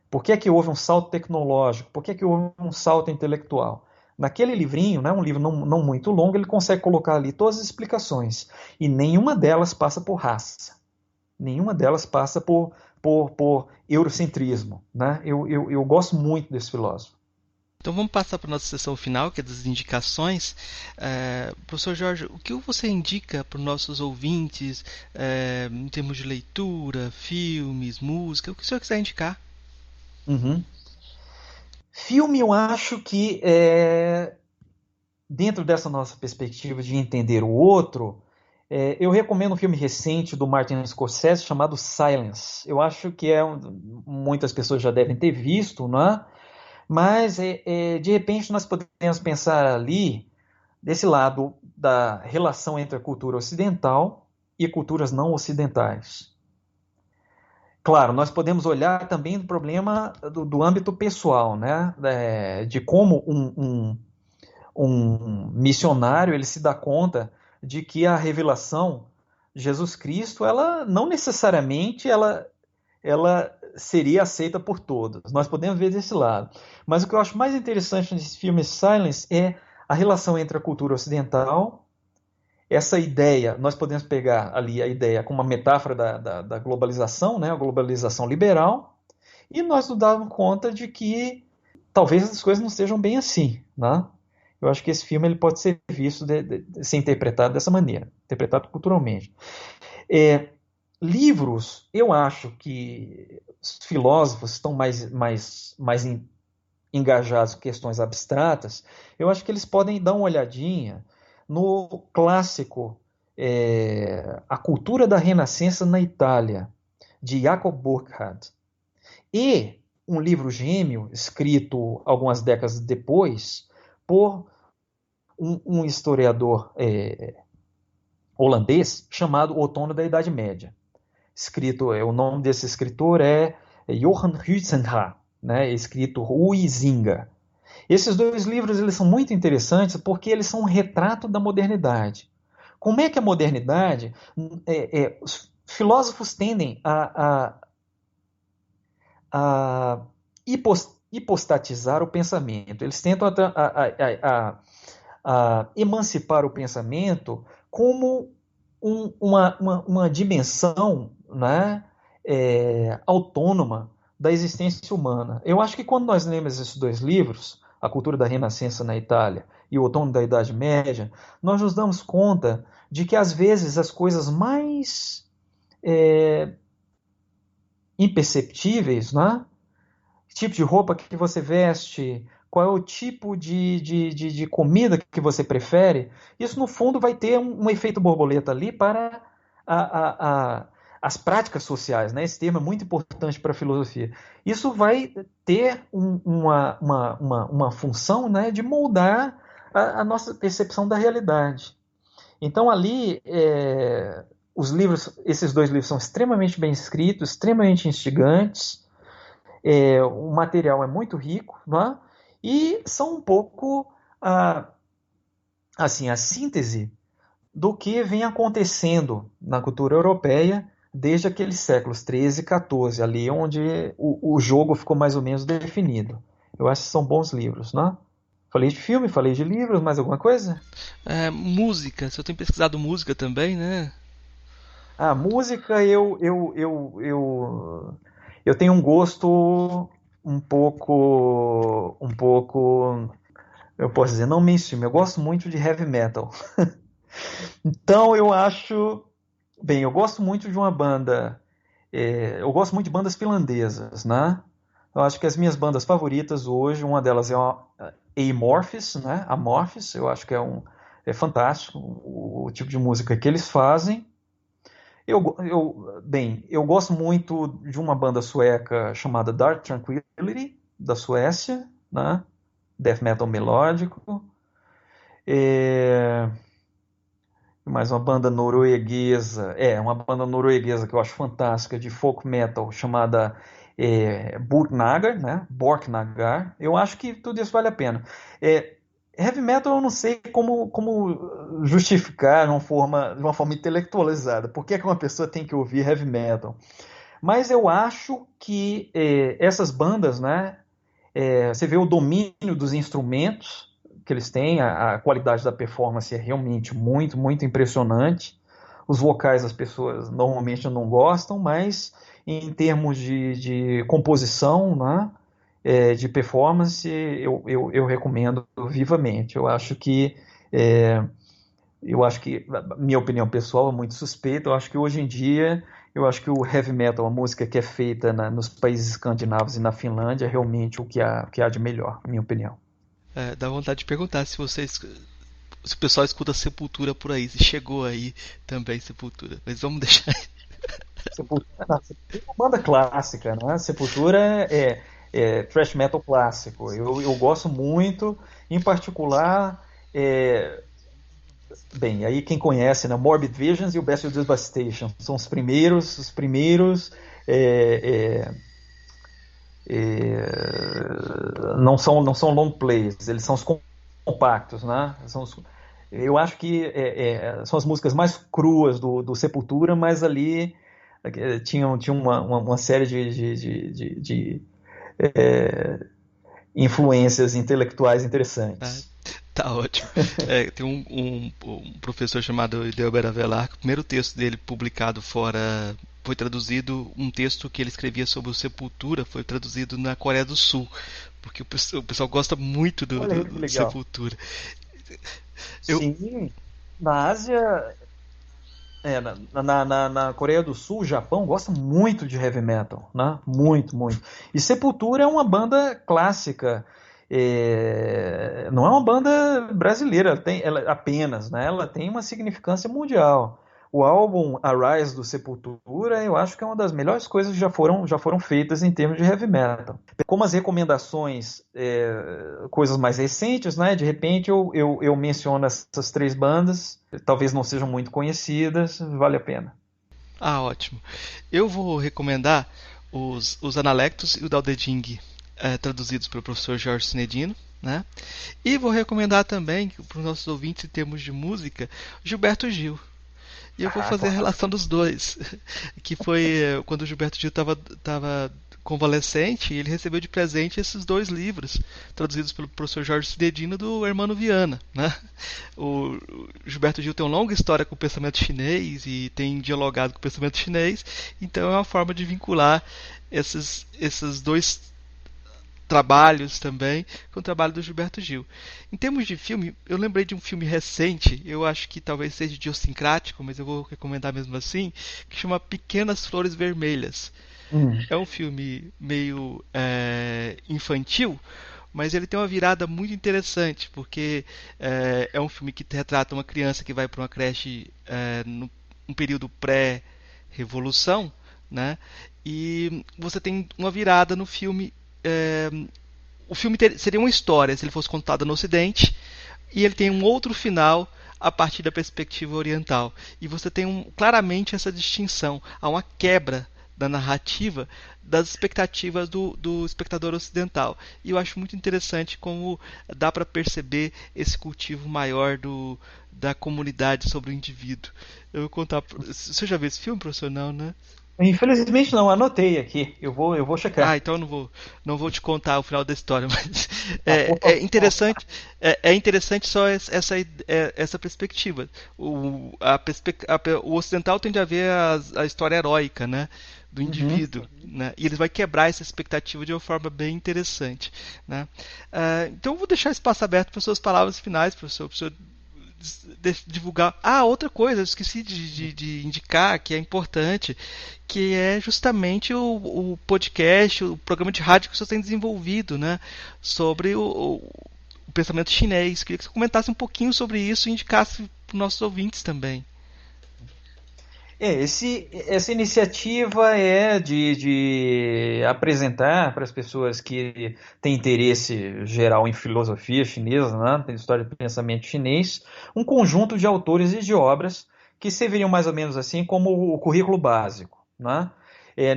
por que é que houve um salto tecnológico, por que é que houve um salto intelectual. Naquele livrinho, né, um livro não muito longo, ele consegue colocar ali todas as explicações. E nenhuma delas passa por raça. Nenhuma delas passa por eurocentrismo. Né? Eu gosto muito desse filósofo. Então vamos passar para a nossa sessão final, que é das indicações. Professor Jorge, o que você indica para os nossos ouvintes em termos de leitura, filmes, música, o que o senhor quiser indicar? Uhum. Filme, eu acho que dentro dessa nossa perspectiva de entender o outro, eu recomendo um filme recente do Martin Scorsese chamado Silence. Eu acho que muitas pessoas já devem ter visto, né? Mas de repente nós podemos pensar ali desse lado da relação entre a cultura ocidental e culturas não ocidentais. Claro, nós podemos olhar também do problema do âmbito pessoal, né? De como um missionário ele se dá conta de que a revelação de Jesus Cristo, ela não necessariamente ela seria aceita por todos. Nós podemos ver desse lado. Mas o que eu acho mais interessante nesse filme Silence é a relação entre a cultura ocidental, essa ideia, nós podemos pegar ali a ideia como uma metáfora da globalização, né, a globalização liberal, e nós nos damos conta de que talvez as coisas não sejam bem assim, né? Eu acho que esse filme ele pode ser visto, ser interpretado dessa maneira, interpretado culturalmente. Livros, eu acho que os filósofos estão mais engajados em questões abstratas, eu acho que eles podem dar uma olhadinha no clássico A Cultura da Renascença na Itália, de Jacob Burckhardt. E um livro gêmeo, escrito algumas décadas depois, por um historiador holandês chamado Outono da Idade Média. O nome desse escritor é Johan Huizinga, né, escrito Huizinga. Esses dois livros eles são muito interessantes porque eles são um retrato da modernidade. Como é que a modernidade... os filósofos tendem a hipostatizar o pensamento. Eles tentam a emancipar o pensamento como uma dimensão, né, autônoma da existência humana. Eu acho que quando nós lemos esses dois livros, a cultura da Renascença na Itália e o outono da Idade Média, nós nos damos conta de que às vezes as coisas mais imperceptíveis, né? Que tipo de roupa que você veste, qual é o tipo de comida que você prefere, isso no fundo vai ter um efeito borboleta ali para as práticas sociais, né? Esse termo é muito importante para a filosofia. Isso vai ter uma função, né, de moldar a nossa percepção da realidade. Então ali os livros, esses dois livros são extremamente bem escritos, extremamente instigantes. O material é muito rico, né? E são um pouco assim, a síntese do que vem acontecendo na cultura europeia desde aqueles séculos 13 e 14, ali onde o jogo ficou mais ou menos definido. Eu acho que são bons livros, né? Falei de filme, falei de livros, mais alguma coisa? Música, se eu tenho pesquisado música também, né? Música eu tenho um gosto um pouco, eu posso dizer, não mainstream. Eu gosto muito de heavy metal. Então eu gosto muito de uma banda, eu gosto muito de bandas finlandesas, né? Eu acho que as minhas bandas favoritas hoje, uma delas é a Amorphis, né? Amorphis, eu acho que é fantástico o tipo de música que eles fazem. Eu gosto muito de uma banda sueca chamada Dark Tranquillity, da Suécia, né? Death metal melódico. Mais uma banda norueguesa que eu acho fantástica, de folk metal, chamada Borknagar, né? Borknagar. Eu acho que tudo isso vale a pena. Heavy metal eu não sei como justificar de uma forma intelectualizada. Por que uma pessoa tem que ouvir heavy metal? Mas eu acho que essas bandas, né? Você vê o domínio dos instrumentos que eles têm, a qualidade da performance é realmente muito, muito impressionante. Os vocais as pessoas normalmente não gostam, mas em termos de composição, né, de performance, eu recomendo vivamente. Eu acho que, minha opinião pessoal é muito suspeita, eu acho que hoje em dia, eu acho que o heavy metal, a música que é feita nos países escandinavos e na Finlândia, é realmente o que há de melhor, minha opinião. Dá vontade de perguntar se o pessoal escuta Sepultura por aí, se chegou aí também Sepultura. Mas vamos deixar. Sepultura é uma banda clássica, né? Sepultura é thrash metal clássico. Eu gosto muito, em particular, bem, aí quem conhece, né? Morbid Visions e o Bestial Devastation são os primeiros não são long plays, eles são os compactos, né? Eu acho que são as músicas mais cruas do Sepultura, mas ali tinha uma série de influências intelectuais Ah, interessantes. tá ótimo. Tem um professor chamado Ideober Avelar, que o primeiro texto dele publicado fora foi traduzido, um texto que ele escrevia sobre o Sepultura foi traduzido na Coreia do Sul, porque o pessoal gosta muito do, Olha do, aí que do legal. Sepultura. Eu, Sim, na Ásia, na Coreia do Sul, o Japão gosta muito de heavy metal, né? Muito, muito. E Sepultura é uma banda clássica. Não é uma banda brasileira, ela apenas, né? Ela tem uma significância mundial. O álbum Arise do Sepultura, eu acho que é uma das melhores coisas que já foram feitas em termos de heavy metal. Como as recomendações, coisas mais recentes, né? De repente eu menciono essas três bandas, talvez não sejam muito conhecidas, vale a pena. ótimo. Eu vou recomendar os Analectos e o Dao De Jing, traduzidos pelo professor Jorge Sinedino, né? E vou recomendar também para os nossos ouvintes, em termos de música, Gilberto Gil. E eu vou Ah, fazer a claro. relação dos dois. Que foi quando o Gilberto Gil estava convalescente, ele recebeu de presente esses dois livros, traduzidos pelo professor Jorge Cidedino, do Hermano Viana. Né? O Gilberto Gil tem uma longa história com o pensamento chinês e tem dialogado com o pensamento chinês, então é uma forma de vincular esses dois trabalhos também, com o trabalho do Gilberto Gil. Em termos de filme, eu lembrei de um filme recente, eu acho que talvez seja idiosincrático, mas eu vou recomendar mesmo assim, que chama Pequenas Flores Vermelhas. Hum. É um filme meio infantil, mas ele tem uma virada muito interessante, porque é um filme que retrata uma criança que vai para uma creche no um período pré-revolução, né? E você tem uma virada no filme. O filme seria uma história se ele fosse contado no Ocidente, e ele tem um outro final a partir da perspectiva oriental. E você tem claramente essa distinção. Há uma quebra da narrativa das expectativas do espectador ocidental. E eu acho muito interessante como dá para perceber esse cultivo maior da comunidade sobre o indivíduo. Eu vou contar. Você já viu esse filme, professor? Não, né? Infelizmente não, anotei aqui. Eu vou Ah, checar. então eu não vou te contar o final da história, mas Ah, por é favor. interessante, é interessante só essa perspectiva. O ocidental tende a ver a história heróica, né, do Uhum. indivíduo, né, e ele vai quebrar essa expectativa de uma forma bem interessante, né. Então eu vou deixar espaço aberto para suas palavras finais, professor, para o senhor divulgar. Ah, outra coisa, eu esqueci de indicar que é importante, que é justamente o podcast, o programa de rádio que você tem desenvolvido, né, sobre o pensamento chinês. Queria que você comentasse um pouquinho sobre isso e indicasse para os nossos ouvintes também. Essa iniciativa é de apresentar para as pessoas que têm interesse geral em filosofia chinesa, né, tem história de pensamento chinês, um conjunto de autores e de obras que serviriam mais ou menos assim como o currículo básico, né?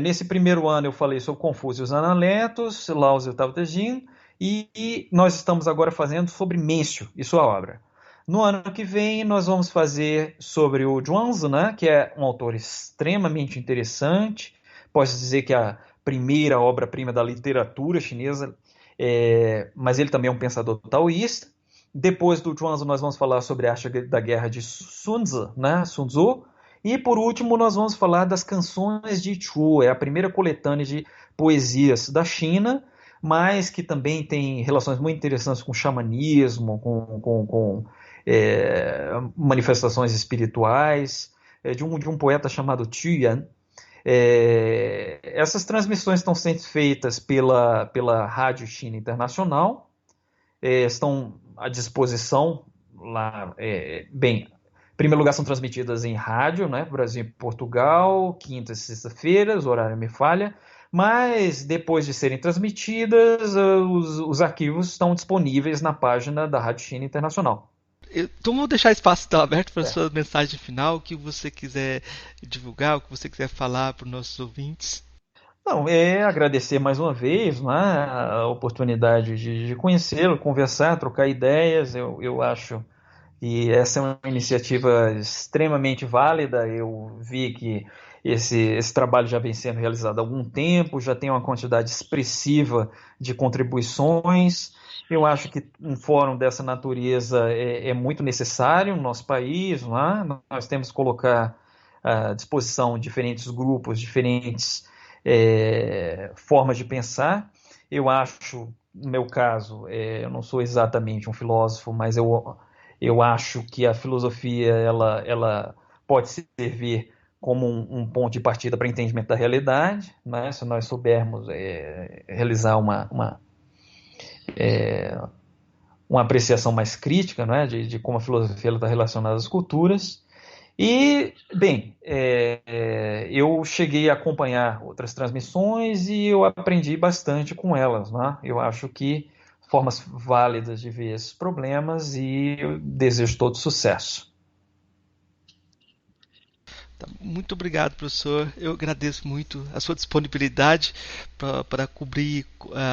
Nesse primeiro ano eu falei sobre Confúcio e os Analectos, Lao Tzu e o Tao Te Ching, e nós estamos agora fazendo sobre Mêncio e sua obra. No ano que vem, nós vamos fazer sobre o Zhuangzi, né, que é um autor extremamente interessante. Posso dizer que é a primeira obra-prima da literatura chinesa, mas ele também é um pensador taoísta. Depois do Zhuangzi, nós vamos falar sobre a arte da guerra de Sun Tzu, né, Sun Tzu. E por último, nós vamos falar das canções de Chu, é a primeira coletânea de poesias da China, mas que também tem relações muito interessantes com xamanismo, com manifestações espirituais, de um poeta chamado Tuyan. Essas transmissões estão sendo feitas pela Rádio China Internacional, estão à disposição lá. Bem, em primeiro lugar, são transmitidas em rádio, né? Brasil e Portugal, quinta e sexta-feiras, o horário me falha. Mas depois de serem transmitidas, os arquivos estão disponíveis na página da Rádio China Internacional. Então vou deixar espaço então, aberto para a É. sua mensagem final, o que você quiser divulgar, o que você quiser falar para os nossos ouvintes. Não, agradecer mais uma vez, né, a oportunidade de conhecê-lo, conversar, trocar ideias. Eu acho que essa é uma iniciativa extremamente válida. Eu vi que esse trabalho já vem sendo realizado há algum tempo, já tem uma quantidade expressiva de contribuições. Eu acho que um fórum dessa natureza é muito necessário no nosso país, né? Nós temos que colocar à disposição diferentes grupos, diferentes formas de pensar. Eu acho, no meu caso, eu não sou exatamente um filósofo, mas eu acho que a filosofia ela pode servir como um ponto de partida para entendimento da realidade, né? Se nós soubermos realizar uma apreciação mais crítica, né? de como a filosofia está relacionada às culturas. E, bem, eu cheguei a acompanhar outras transmissões e eu aprendi bastante com elas, né? Eu acho que formas válidas de ver esses problemas e eu desejo todo sucesso. Tá, muito obrigado, professor. Eu agradeço muito a sua disponibilidade para cobrir,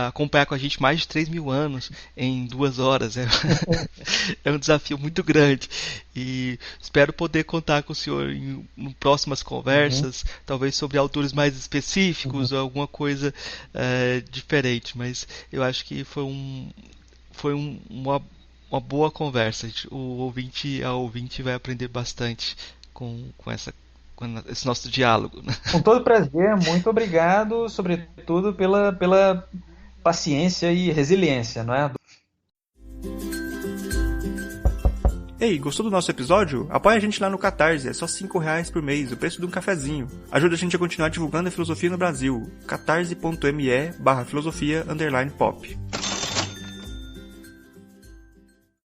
acompanhar com a gente mais de 3.000 anos em 2 horas. É um desafio muito grande. E espero poder contar com o senhor em próximas Uhum, conversas, talvez sobre autores mais específicos uhum. ou alguma coisa diferente. Mas eu acho que uma boa conversa. A ouvinte vai aprender bastante com esse nosso diálogo, né? Com todo prazer, muito obrigado, sobretudo pela paciência e resiliência, não é? Ei, gostou do nosso episódio? Apoia a gente lá no Catarse, é só R$5 por mês, o preço de um cafezinho. Ajuda a gente a continuar divulgando a filosofia no Brasil. catarse.me/filosofia_pop.